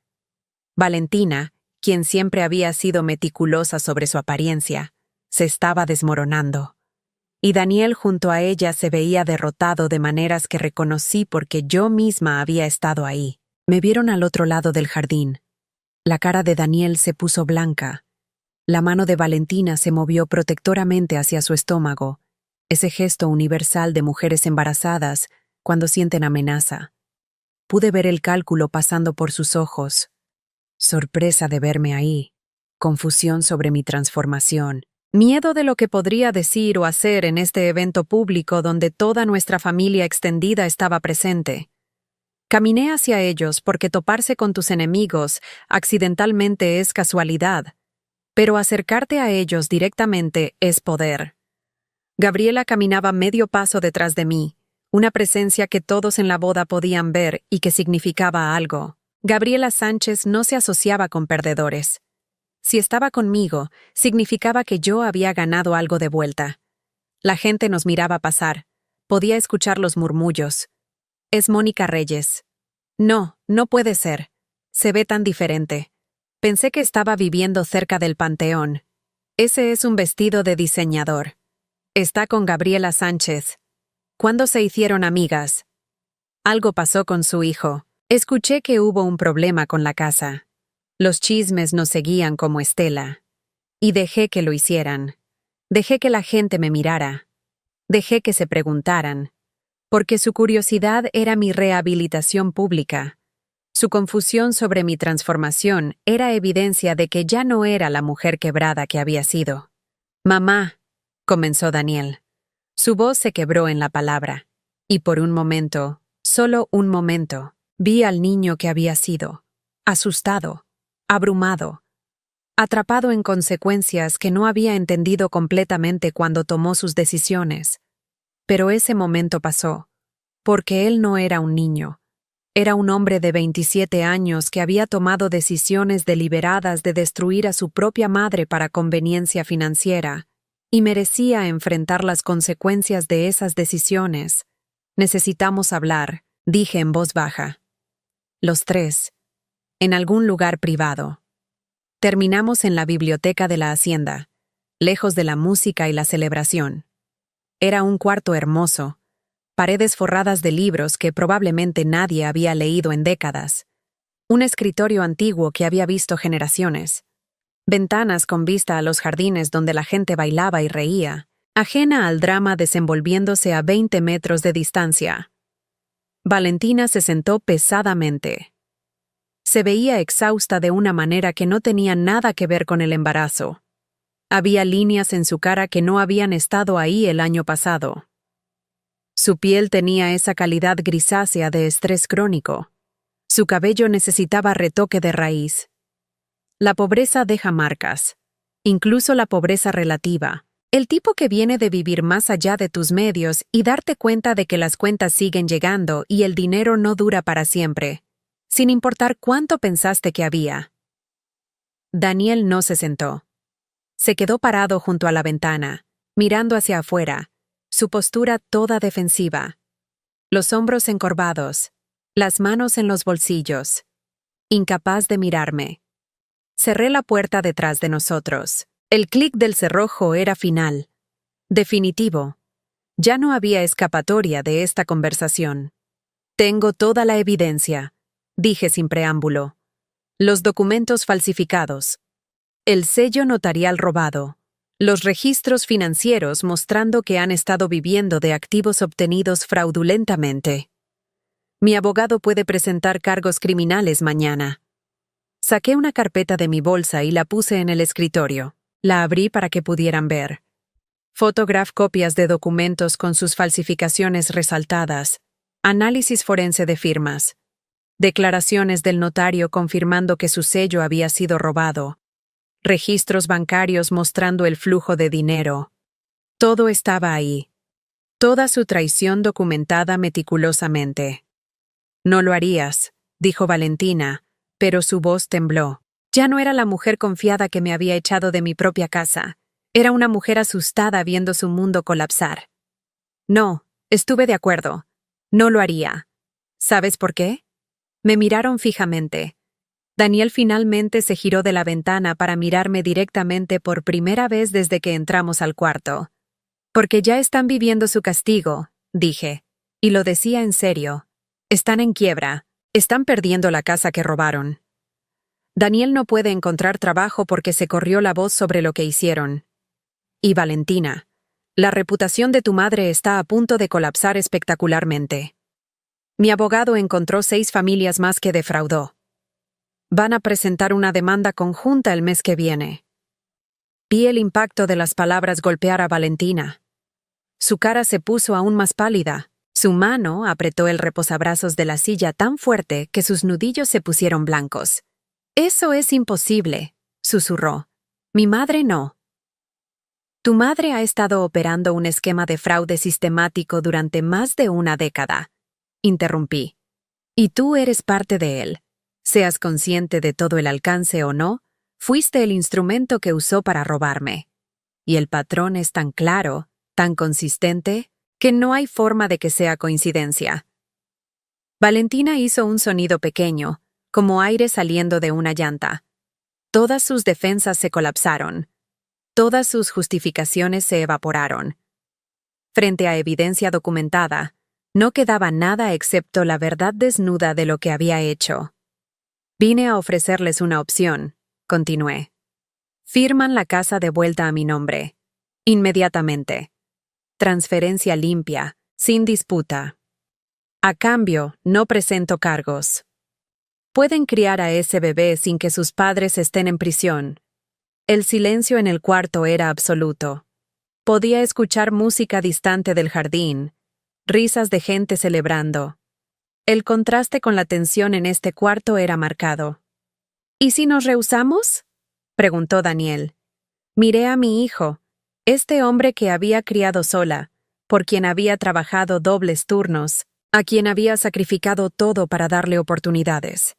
Valentina, quien siempre había sido meticulosa sobre su apariencia, se estaba desmoronando. Y Daniel junto a ella se veía derrotado de maneras que reconocí porque yo misma había estado ahí. Me vieron al otro lado del jardín. La cara de Daniel se puso blanca. La mano de Valentina se movió protectoramente hacia su estómago, ese gesto universal de mujeres embarazadas cuando sienten amenaza. Pude ver el cálculo pasando por sus ojos. Sorpresa de verme ahí, confusión sobre mi transformación, miedo de lo que podría decir o hacer en este evento público donde toda nuestra familia extendida estaba presente. Caminé hacia ellos porque toparse con tus enemigos accidentalmente es casualidad, pero acercarte a ellos directamente es poder. Gabriela caminaba medio paso detrás de mí, una presencia que todos en la boda podían ver y que significaba algo. Gabriela Sánchez no se asociaba con perdedores. Si estaba conmigo, significaba que yo había ganado algo de vuelta. La gente nos miraba pasar. Podía escuchar los murmullos. Es Mónica Reyes. No, no puede ser. Se ve tan diferente. Pensé que estaba viviendo cerca del Panteón. Ese es un vestido de diseñador. Está con Gabriela Sánchez. ¿Cuándo se hicieron amigas? Algo pasó con su hijo. Escuché que hubo un problema con la casa. Los chismes nos seguían como estela. Y dejé que lo hicieran. Dejé que la gente me mirara. Dejé que se preguntaran. Porque su curiosidad era mi rehabilitación pública. Su confusión sobre mi transformación era evidencia de que ya no era la mujer quebrada que había sido. «Mamá», comenzó Daniel. Su voz se quebró en la palabra. Y por un momento, solo un momento, vi al niño que había sido. Asustado, abrumado, atrapado en consecuencias que no había entendido completamente cuando tomó sus decisiones. Pero ese momento pasó, porque él no era un niño. Era un hombre de 27 años que había tomado decisiones deliberadas de destruir a su propia madre para conveniencia financiera, y merecía enfrentar las consecuencias de esas decisiones. Necesitamos hablar, dije en voz baja. Los tres, en algún lugar privado. Terminamos en la biblioteca de la hacienda, lejos de la música y la celebración. Era un cuarto hermoso, paredes forradas de libros que probablemente nadie había leído en décadas, un escritorio antiguo que había visto generaciones, ventanas con vista a los jardines donde la gente bailaba y reía, ajena al drama desenvolviéndose a 20 metros de distancia. Valentina se sentó pesadamente. Se veía exhausta de una manera que no tenía nada que ver con el embarazo. Había líneas en su cara que no habían estado ahí el año pasado. Su piel tenía esa calidad grisácea de estrés crónico. Su cabello necesitaba retoque de raíz. La pobreza deja marcas, incluso la pobreza relativa. El tipo que viene de vivir más allá de tus medios y darte cuenta de que las cuentas siguen llegando y el dinero no dura para siempre, sin importar cuánto pensaste que había. Daniel no se sentó. Se quedó parado junto a la ventana, mirando hacia afuera, su postura toda defensiva. Los hombros encorvados, las manos en los bolsillos, incapaz de mirarme. Cerré la puerta detrás de nosotros. El clic del cerrojo era final. Definitivo. Ya no había escapatoria de esta conversación. Tengo toda la evidencia, dije sin preámbulo. Los documentos falsificados. El sello notarial robado. Los registros financieros mostrando que han estado viviendo de activos obtenidos fraudulentamente. Mi abogado puede presentar cargos criminales mañana. Saqué una carpeta de mi bolsa y la puse en el escritorio. La abrí para que pudieran ver. Photograph copias de documentos con sus falsificaciones resaltadas. Análisis forense de firmas. Declaraciones del notario confirmando que su sello había sido robado. Registros bancarios mostrando el flujo de dinero. Todo estaba ahí. Toda su traición documentada meticulosamente. No lo harías, dijo Valentina, pero su voz tembló. Ya no era la mujer confiada que me había echado de mi propia casa. Era una mujer asustada viendo su mundo colapsar. No, estuve de acuerdo. No lo haría. ¿Sabes por qué? Me miraron fijamente. Daniel finalmente se giró de la ventana para mirarme directamente por primera vez desde que entramos al cuarto. Porque ya están viviendo su castigo, dije. Y lo decía en serio. Están en quiebra. Están perdiendo la casa que robaron. Daniel no puede encontrar trabajo porque se corrió la voz sobre lo que hicieron. Y Valentina, la reputación de tu madre está a punto de colapsar espectacularmente. Mi abogado encontró 6 familias más que defraudó. Van a presentar una demanda conjunta el mes que viene. Vi el impacto de las palabras golpear a Valentina. Su cara se puso aún más pálida. Su mano apretó el reposabrazos de la silla tan fuerte que sus nudillos se pusieron blancos. Eso es imposible, susurró. Mi madre no. Tu madre ha estado operando un esquema de fraude sistemático durante más de una década, interrumpí. Y tú eres parte de él. Seas consciente de todo el alcance o no, fuiste el instrumento que usó para robarme. Y el patrón es tan claro, tan consistente, que no hay forma de que sea coincidencia. Valentina hizo un sonido pequeño, como aire saliendo de una llanta. Todas sus defensas se colapsaron. Todas sus justificaciones se evaporaron. Frente a evidencia documentada, no quedaba nada excepto la verdad desnuda de lo que había hecho. Vine a ofrecerles una opción, continué. Firman la casa de vuelta a mi nombre. Inmediatamente. Transferencia limpia, sin disputa. A cambio, no presento cargos. Pueden criar a ese bebé sin que sus padres estén en prisión. El silencio en el cuarto era absoluto. Podía escuchar música distante del jardín, risas de gente celebrando. El contraste con la tensión en este cuarto era marcado. ¿Y si nos rehusamos?, preguntó Daniel. Miré a mi hijo, este hombre que había criado sola, por quien había trabajado dobles turnos, a quien había sacrificado todo para darle oportunidades.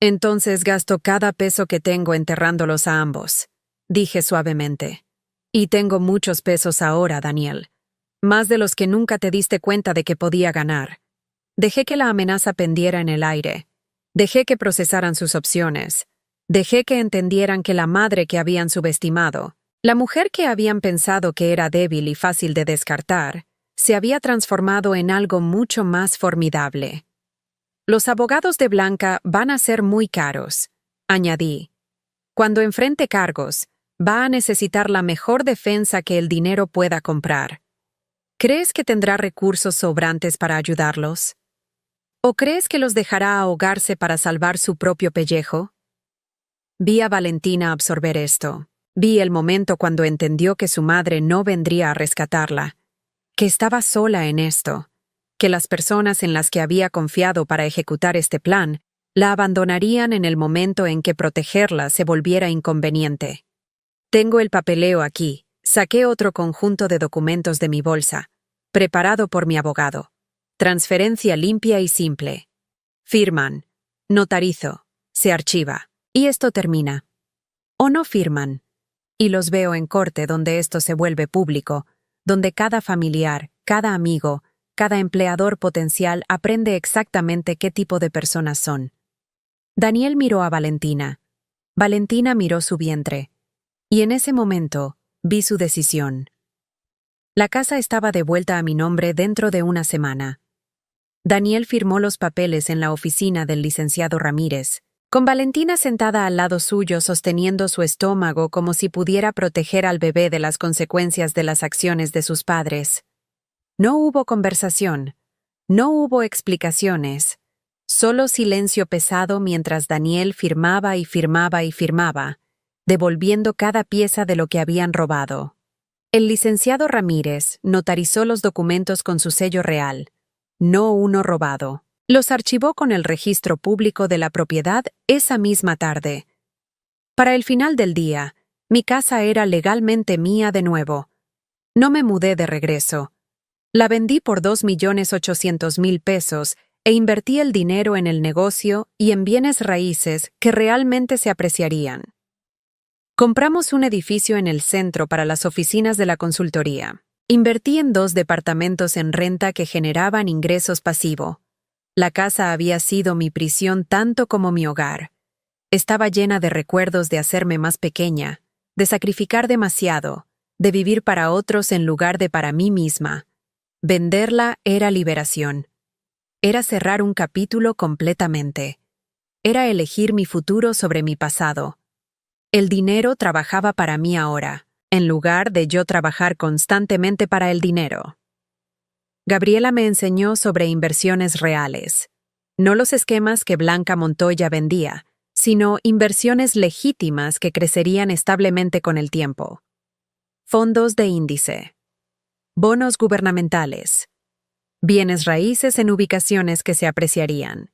Entonces gasto cada peso que tengo enterrándolos a ambos, dije suavemente. Y tengo muchos pesos ahora, Daniel. Más de los que nunca te diste cuenta de que podía ganar. Dejé que la amenaza pendiera en el aire. Dejé que procesaran sus opciones. Dejé que entendieran que la madre que habían subestimado, la mujer que habían pensado que era débil y fácil de descartar, se había transformado en algo mucho más formidable. Los abogados de Blanca van a ser muy caros, añadí. Cuando enfrente cargos, va a necesitar la mejor defensa que el dinero pueda comprar. ¿Crees que tendrá recursos sobrantes para ayudarlos? ¿O crees que los dejará ahogarse para salvar su propio pellejo? Vi a Valentina absorber esto. Vi el momento cuando entendió que su madre no vendría a rescatarla, que estaba sola en esto, que las personas en las que había confiado para ejecutar este plan La abandonarían en el momento en que protegerla se volviera inconveniente. Tengo el papeleo aquí. Saqué otro conjunto de documentos de mi bolsa, preparado por mi abogado. Transferencia limpia y simple. Firman. Notarizo. Se archiva. Y esto termina. O no firman. Y los veo en corte donde esto se vuelve público, donde cada familiar, cada amigo, cada empleador potencial aprende exactamente qué tipo de personas son. Daniel miró a Valentina. Valentina miró su vientre. Y en ese momento, vi su decisión. La casa estaba de vuelta a mi nombre dentro de una semana. Daniel firmó los papeles en la oficina del licenciado Ramírez, con Valentina sentada al lado suyo sosteniendo su estómago como si pudiera proteger al bebé de las consecuencias de las acciones de sus padres. No hubo conversación, no hubo explicaciones, solo silencio pesado mientras Daniel firmaba y firmaba y firmaba, devolviendo cada pieza de lo que habían robado. El licenciado Ramírez notarizó los documentos con su sello real, no uno robado. Los archivó con el registro público de la propiedad esa misma tarde. Para el final del día, mi casa era legalmente mía de nuevo. No me mudé de regreso. La vendí por 2.800.000 pesos e invertí el dinero en el negocio y en bienes raíces que realmente se apreciarían. Compramos un edificio en el centro para las oficinas de la consultoría. Invertí en 2 departamentos en renta que generaban ingresos pasivos. La casa había sido mi prisión tanto como mi hogar. Estaba llena de recuerdos de hacerme más pequeña, de sacrificar demasiado, de vivir para otros en lugar de para mí misma. Venderla era liberación. Era cerrar un capítulo completamente. Era elegir mi futuro sobre mi pasado. El dinero trabajaba para mí ahora, en lugar de yo trabajar constantemente para el dinero. Gabriela me enseñó sobre inversiones reales. No los esquemas que Blanca Montoya vendía, sino inversiones legítimas que crecerían establemente con el tiempo. Fondos de índice. Bonos gubernamentales. Bienes raíces en ubicaciones que se apreciarían.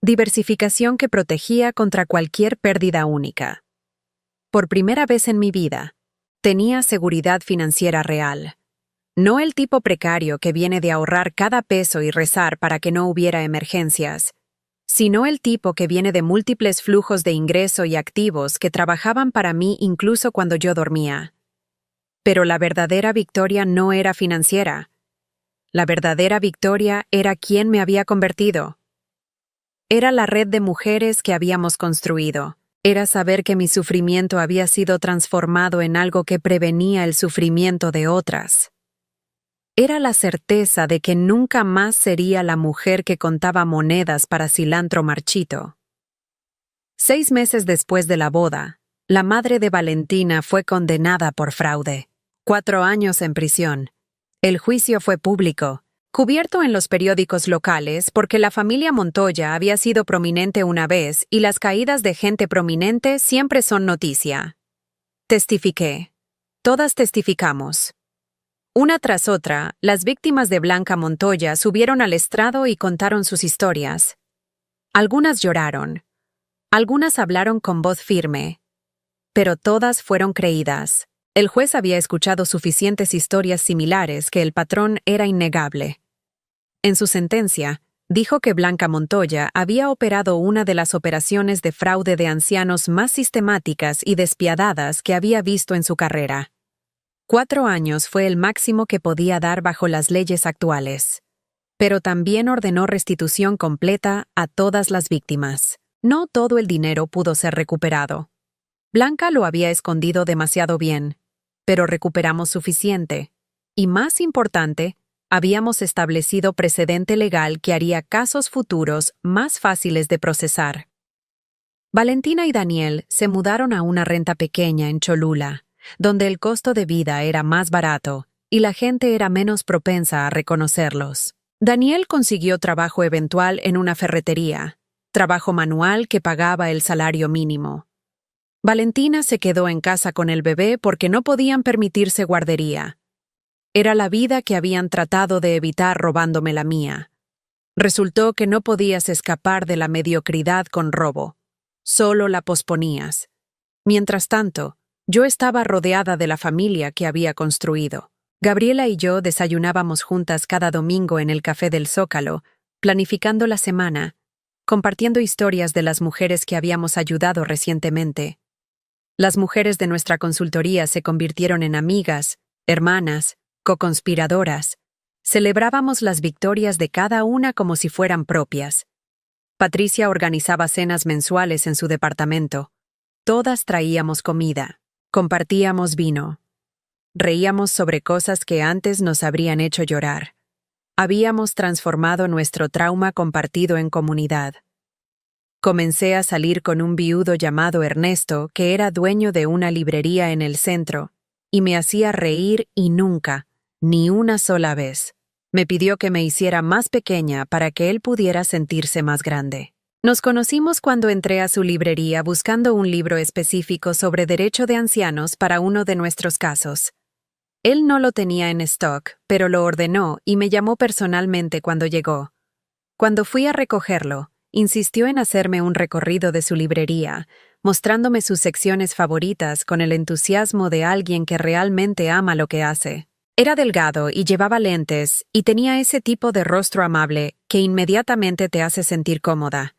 Diversificación que protegía contra cualquier pérdida única. Por primera vez en mi vida, tenía seguridad financiera real. No el tipo precario que viene de ahorrar cada peso y rezar para que no hubiera emergencias, sino el tipo que viene de múltiples flujos de ingreso y activos que trabajaban para mí incluso cuando yo dormía. Pero la verdadera victoria no era financiera. La verdadera victoria era quién me había convertido. Era la red de mujeres que habíamos construido. Era saber que mi sufrimiento había sido transformado en algo que prevenía el sufrimiento de otras. Era la certeza de que nunca más sería la mujer que contaba monedas para cilantro marchito. 6 meses después de la boda, la madre de Valentina fue condenada por fraude. 4 años en prisión. El juicio fue público, cubierto en los periódicos locales porque la familia Montoya había sido prominente una vez y las caídas de gente prominente siempre son noticia. Testifiqué. Todas testificamos. Una tras otra, las víctimas de Blanca Montoya subieron al estrado y contaron sus historias. Algunas lloraron. Algunas hablaron con voz firme. Pero todas fueron creídas. El juez había escuchado suficientes historias similares que el patrón era innegable. En su sentencia, dijo que Blanca Montoya había operado una de las operaciones de fraude de ancianos más sistemáticas y despiadadas que había visto en su carrera. 4 años fue el máximo que podía dar bajo las leyes actuales. Pero también ordenó restitución completa a todas las víctimas. No todo el dinero pudo ser recuperado. Blanca lo había escondido demasiado bien, pero recuperamos suficiente. Y más importante, habíamos establecido precedente legal que haría casos futuros más fáciles de procesar. Valentina y Daniel se mudaron a una renta pequeña en Cholula, donde el costo de vida era más barato y la gente era menos propensa a reconocerlos. Daniel consiguió trabajo eventual en una ferretería, trabajo manual que pagaba el salario mínimo. Valentina se quedó en casa con el bebé porque no podían permitirse guardería. Era la vida que habían tratado de evitar robándome la mía. Resultó que no podías escapar de la mediocridad con robo. Solo la posponías. Mientras tanto, yo estaba rodeada de la familia que había construido. Gabriela y yo desayunábamos juntas cada domingo en el Café del Zócalo, planificando la semana, compartiendo historias de las mujeres que habíamos ayudado recientemente. Las mujeres de nuestra consultoría se convirtieron en amigas, hermanas, coconspiradoras. Celebrábamos las victorias de cada una como si fueran propias. Patricia organizaba cenas mensuales en su departamento. Todas traíamos comida, compartíamos vino. Reíamos sobre cosas que antes nos habrían hecho llorar. Habíamos transformado nuestro trauma compartido en comunidad. Comencé a salir con un viudo llamado Ernesto, que era dueño de una librería en el centro, y me hacía reír y nunca, ni una sola vez, me pidió que me hiciera más pequeña para que él pudiera sentirse más grande. Nos conocimos cuando entré a su librería buscando un libro específico sobre derecho de ancianos para uno de nuestros casos. Él no lo tenía en stock, pero lo ordenó y me llamó personalmente cuando llegó. Cuando fui a recogerlo, insistió en hacerme un recorrido de su librería, mostrándome sus secciones favoritas con el entusiasmo de alguien que realmente ama lo que hace. Era delgado y llevaba lentes y tenía ese tipo de rostro amable que inmediatamente te hace sentir cómoda.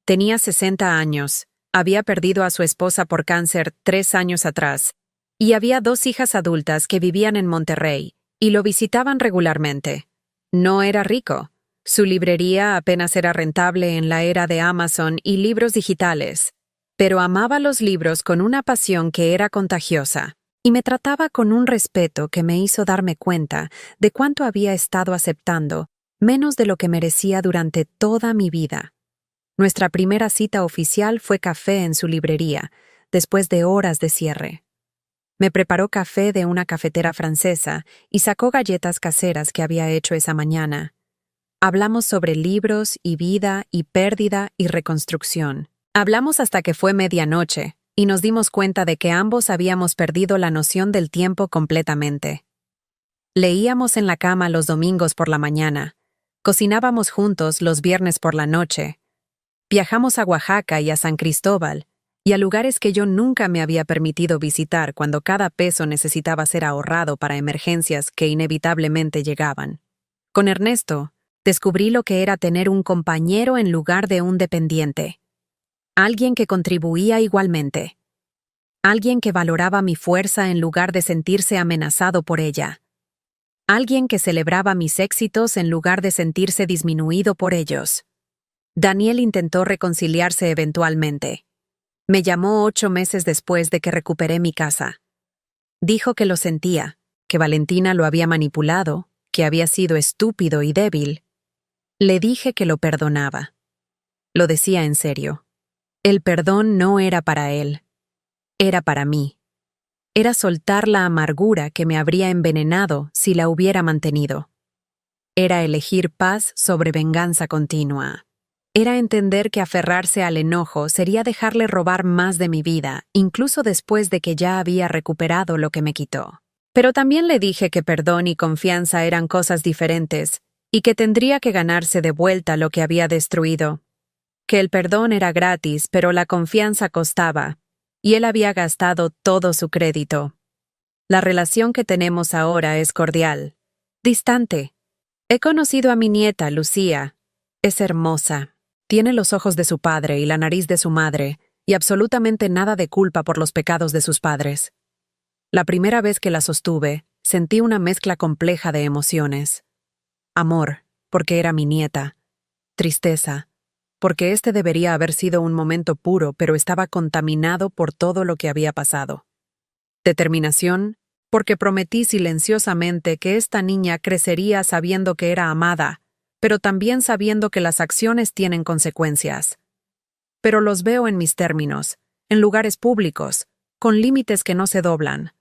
Tenía 60 años, había perdido a su esposa por cáncer 3 años atrás, y había 2 hijas adultas que vivían en Monterrey y lo visitaban regularmente. No era rico. Su librería apenas era rentable en la era de Amazon y libros digitales, pero amaba los libros con una pasión que era contagiosa, y me trataba con un respeto que me hizo darme cuenta de cuánto había estado aceptando, menos de lo que merecía durante toda mi vida. Nuestra primera cita oficial fue café en su librería, después de horas de cierre. Me preparó café de una cafetera francesa y sacó galletas caseras que había hecho esa mañana. Hablamos sobre libros y vida y pérdida y reconstrucción. Hablamos hasta que fue medianoche y nos dimos cuenta de que ambos habíamos perdido la noción del tiempo completamente. Leíamos en la cama los domingos por la mañana. Cocinábamos juntos los viernes por la noche. Viajamos a Oaxaca y a San Cristóbal, y a lugares que yo nunca me había permitido visitar cuando cada peso necesitaba ser ahorrado para emergencias que inevitablemente llegaban. Con Ernesto, descubrí lo que era tener un compañero en lugar de un dependiente. Alguien que contribuía igualmente. Alguien que valoraba mi fuerza en lugar de sentirse amenazado por ella. Alguien que celebraba mis éxitos en lugar de sentirse disminuido por ellos. Daniel intentó reconciliarse eventualmente. Me llamó 8 meses después de que recuperé mi casa. Dijo que lo sentía, que Valentina lo había manipulado, que había sido estúpido y débil. Le dije que lo perdonaba. Lo decía en serio. El perdón no era para él. Era para mí. Era soltar la amargura que me habría envenenado si la hubiera mantenido. Era elegir paz sobre venganza continua. Era entender que aferrarse al enojo sería dejarle robar más de mi vida, incluso después de que ya había recuperado lo que me quitó. Pero también le dije que perdón y confianza eran cosas diferentes, y que tendría que ganarse de vuelta lo que había destruido. Que el perdón era gratis, pero la confianza costaba, y él había gastado todo su crédito. La relación que tenemos ahora es cordial, distante. He conocido a mi nieta, Lucía. Es hermosa. Tiene los ojos de su padre y la nariz de su madre, y absolutamente nada de culpa por los pecados de sus padres. La primera vez que la sostuve, sentí una mezcla compleja de emociones. Amor, porque era mi nieta. Tristeza, porque este debería haber sido un momento puro, pero estaba contaminado por todo lo que había pasado. Determinación, porque prometí silenciosamente que esta niña crecería sabiendo que era amada, pero también sabiendo que las acciones tienen consecuencias. Pero los veo en mis términos, en lugares públicos, con límites que no se doblan.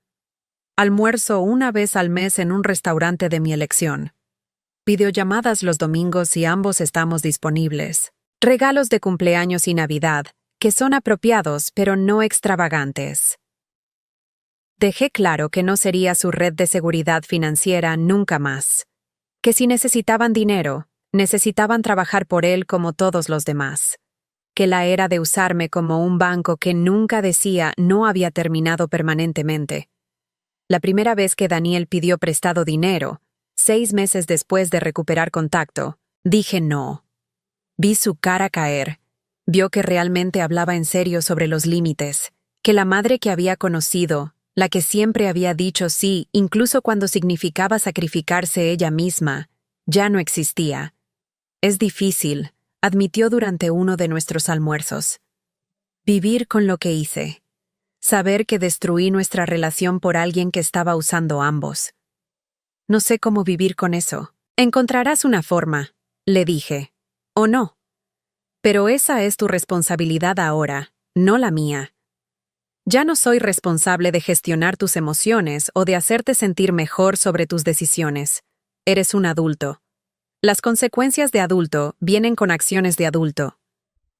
Almuerzo una vez al mes en un restaurante de mi elección. Videollamadas los domingos y ambos estamos disponibles. Regalos de cumpleaños y Navidad, que son apropiados pero no extravagantes. Dejé claro que no sería su red de seguridad financiera nunca más. Que si necesitaban dinero, Necesitaban trabajar por él como todos los demás. Que la era de usarme como un banco que nunca decía no había terminado permanentemente. La primera vez que Daniel pidió prestado dinero, 6 meses después de recuperar contacto, dije no. Vi su cara caer. Vio que realmente hablaba en serio sobre los límites, que la madre que había conocido, la que siempre había dicho sí, incluso cuando significaba sacrificarse ella misma, ya no existía. Es difícil, admitió durante uno de nuestros almuerzos. Vivir con lo que hice. Saber que destruí nuestra relación por alguien que estaba usando ambos. No sé cómo vivir con eso. Encontrarás una forma, le dije. ¿O no? Pero esa es tu responsabilidad ahora, no la mía. Ya no soy responsable de gestionar tus emociones o de hacerte sentir mejor sobre tus decisiones. Eres un adulto. Las consecuencias de adulto vienen con acciones de adulto.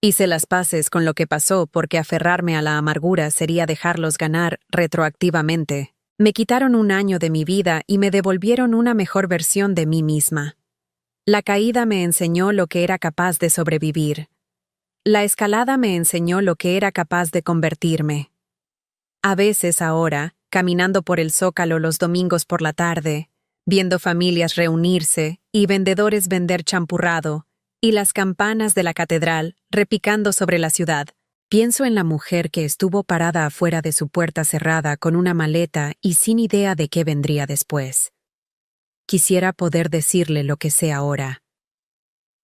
Hice las paces con lo que pasó porque aferrarme a la amargura sería dejarlos ganar retroactivamente. Me quitaron un año de mi vida y me devolvieron una mejor versión de mí misma. La caída me enseñó lo que era capaz de sobrevivir. La escalada me enseñó lo que era capaz de convertirme. A veces ahora, caminando por el Zócalo los domingos por la tarde, viendo familias reunirse y vendedores vender champurrado, y las campanas de la catedral repicando sobre la ciudad, pienso en la mujer que estuvo parada afuera de su puerta cerrada con una maleta y sin idea de qué vendría después. Quisiera poder decirle lo que sé ahora.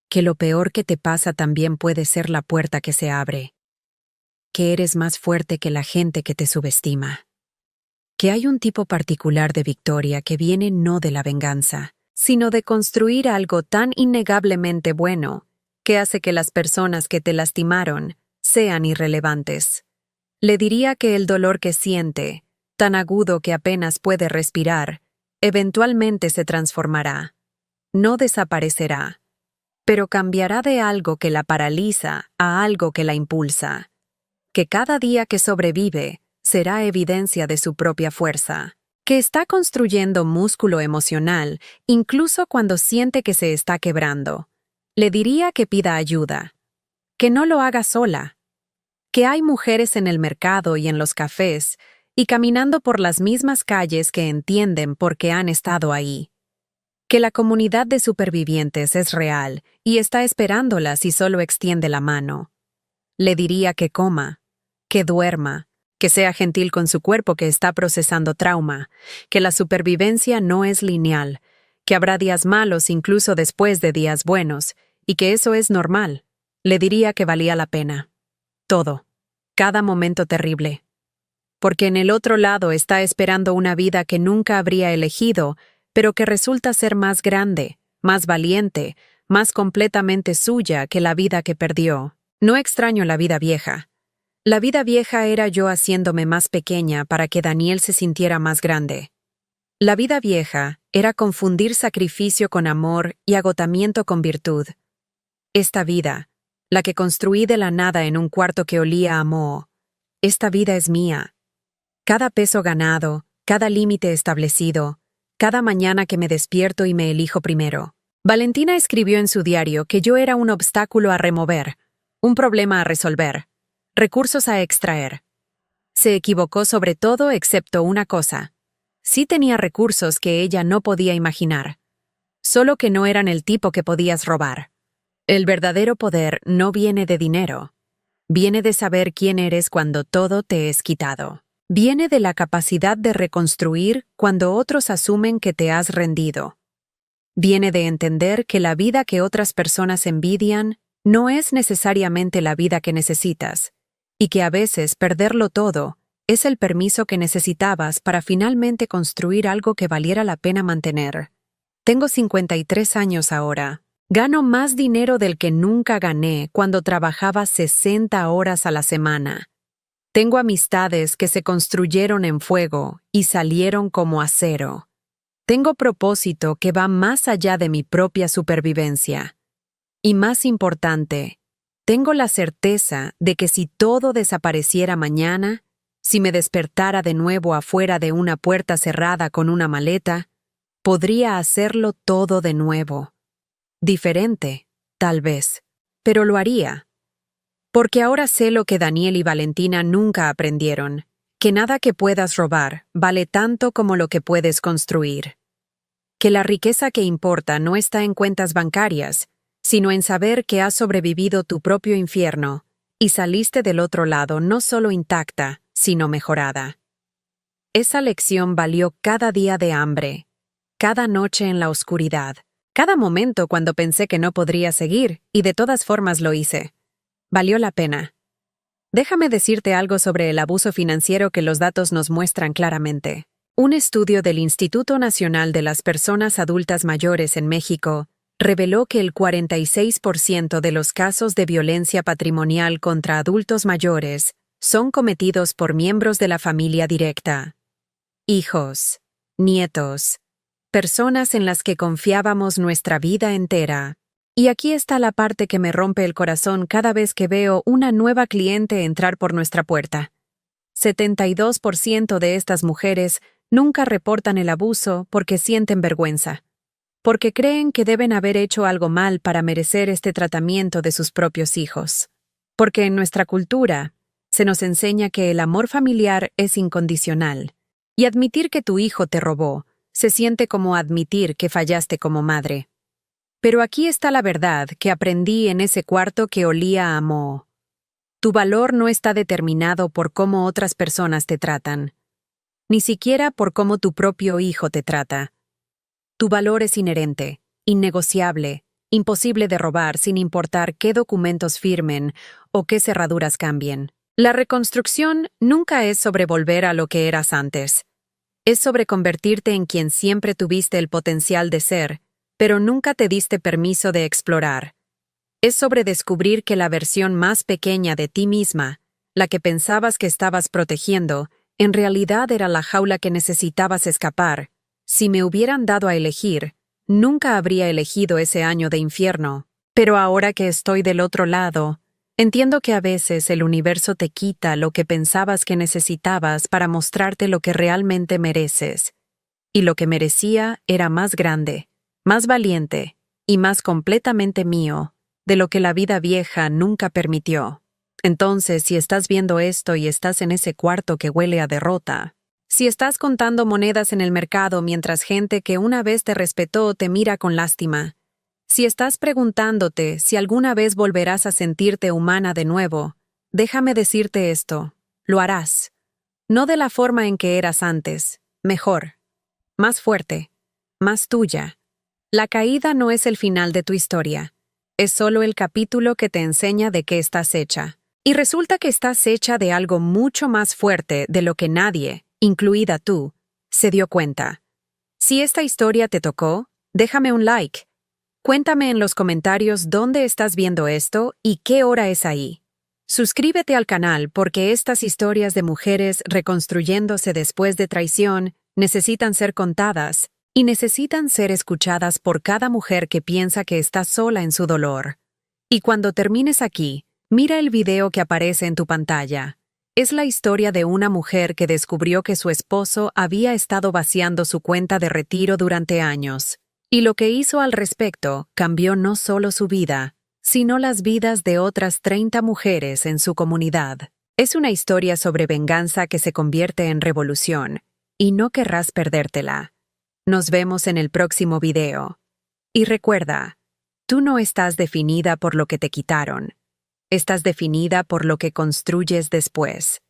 Que lo peor que te pasa también puede ser la puerta que se abre. Que eres más fuerte que la gente que te subestima. Que hay un tipo particular de victoria que viene no de la venganza, sino de construir algo tan innegablemente bueno que hace que las personas que te lastimaron sean irrelevantes. Le diría que el dolor que siente, tan agudo que apenas puede respirar, eventualmente se transformará. No desaparecerá, pero cambiará de algo que la paraliza a algo que la impulsa. Que cada día que sobrevive será evidencia de su propia fuerza, que está construyendo músculo emocional incluso cuando siente que se está quebrando. Le diría que pida ayuda, que no lo haga sola, que hay mujeres en el mercado y en los cafés y caminando por las mismas calles que entienden por qué han estado ahí, que la comunidad de supervivientes es real y está esperándola si solo extiende la mano. Le diría que coma, que duerma, que sea gentil con su cuerpo que está procesando trauma, que la supervivencia no es lineal, que habrá días malos incluso después de días buenos, y que eso es normal. Le diría que valía la pena. Todo. Cada momento terrible. Porque en el otro lado está esperando una vida que nunca habría elegido, pero que resulta ser más grande, más valiente, más completamente suya que la vida que perdió. No extraño la vida vieja. La vida vieja era yo haciéndome más pequeña para que Daniel se sintiera más grande. La vida vieja era confundir sacrificio con amor y agotamiento con virtud. Esta vida, la que construí de la nada en un cuarto que olía a moho, esta vida es mía. Cada peso ganado, cada límite establecido, cada mañana que me despierto y me elijo primero. Valentina escribió en su diario que yo era un obstáculo a remover, un problema a resolver, recursos a extraer. Se equivocó sobre todo excepto una cosa. Sí tenía recursos que ella no podía imaginar, solo que no eran el tipo que podías robar. El verdadero poder no viene de dinero. Viene de saber quién eres cuando todo te es quitado. Viene de la capacidad de reconstruir cuando otros asumen que te has rendido. Viene de entender que la vida que otras personas envidian no es necesariamente la vida que necesitas, y que a veces perderlo todo es el permiso que necesitabas para finalmente construir algo que valiera la pena mantener. Tengo 53 años ahora. Gano más dinero del que nunca gané cuando trabajaba 60 horas a la semana. Tengo amistades que se construyeron en fuego y salieron como acero. Tengo propósito que va más allá de mi propia supervivencia. Y más importante, tengo la certeza de que si todo desapareciera mañana, si me despertara de nuevo afuera de una puerta cerrada con una maleta, podría hacerlo todo de nuevo. Diferente, tal vez. Pero lo haría. Porque ahora sé lo que Daniel y Valentina nunca aprendieron, que nada que puedas robar vale tanto como lo que puedes construir. Que la riqueza que importa no está en cuentas bancarias, sino en saber que has sobrevivido tu propio infierno y saliste del otro lado no solo intacta, sino mejorada. Esa lección valió cada día de hambre, cada noche en la oscuridad, cada momento cuando pensé que no podría seguir, y de todas formas lo hice. Valió la pena. Déjame decirte algo sobre el abuso financiero que los datos nos muestran claramente. Un estudio del Instituto Nacional de las Personas Adultas Mayores en México reveló que el 46% de los casos de violencia patrimonial contra adultos mayores son cometidos por miembros de la familia directa. Hijos, nietos, personas en las que confiábamos nuestra vida entera. Y aquí está la parte que me rompe el corazón cada vez que veo una nueva cliente entrar por nuestra puerta. 72% de estas mujeres nunca reportan el abuso porque sienten vergüenza, porque creen que deben haber hecho algo mal para merecer este tratamiento de sus propios hijos. Porque en nuestra cultura se nos enseña que el amor familiar es incondicional, y admitir que tu hijo te robó se siente como admitir que fallaste como madre. Pero aquí está la verdad que aprendí en ese cuarto que olía a moho. Tu valor no está determinado por cómo otras personas te tratan, ni siquiera por cómo tu propio hijo te trata. Tu valor es inherente, innegociable, imposible de robar sin importar qué documentos firmen o qué cerraduras cambien. La reconstrucción nunca es sobre volver a lo que eras antes. Es sobre convertirte en quien siempre tuviste el potencial de ser, pero nunca te diste permiso de explorar. Es sobre descubrir que la versión más pequeña de ti misma, la que pensabas que estabas protegiendo, en realidad era la jaula que necesitabas escapar. Si me hubieran dado a elegir, nunca habría elegido ese año de infierno. Pero ahora que estoy del otro lado, entiendo que a veces el universo te quita lo que pensabas que necesitabas para mostrarte lo que realmente mereces. Y lo que merecía era más grande, más valiente y más completamente mío de lo que la vida vieja nunca permitió. Entonces, si estás viendo esto y estás en ese cuarto que huele a derrota, si estás contando monedas en el mercado mientras gente que una vez te respetó te mira con lástima, si estás preguntándote si alguna vez volverás a sentirte humana de nuevo, déjame decirte esto: lo harás. No de la forma en que eras antes, mejor, más fuerte, más tuya. La caída no es el final de tu historia, es solo el capítulo que te enseña de qué estás hecha. Y resulta que estás hecha de algo mucho más fuerte de lo que nadie, incluida tú, se dio cuenta. Si esta historia te tocó, déjame un like. Cuéntame en los comentarios dónde estás viendo esto y qué hora es ahí. Suscríbete al canal porque estas historias de mujeres reconstruyéndose después de traición necesitan ser contadas y necesitan ser escuchadas por cada mujer que piensa que está sola en su dolor. Y cuando termines aquí, mira el video que aparece en tu pantalla. Es la historia de una mujer que descubrió que su esposo había estado vaciando su cuenta de retiro durante años, y lo que hizo al respecto cambió no solo su vida, sino las vidas de otras 30 mujeres en su comunidad. Es una historia sobre venganza que se convierte en revolución, y no querrás perdértela. Nos vemos en el próximo video. Y recuerda, tú no estás definida por lo que te quitaron. Estás definida por lo que construyes después.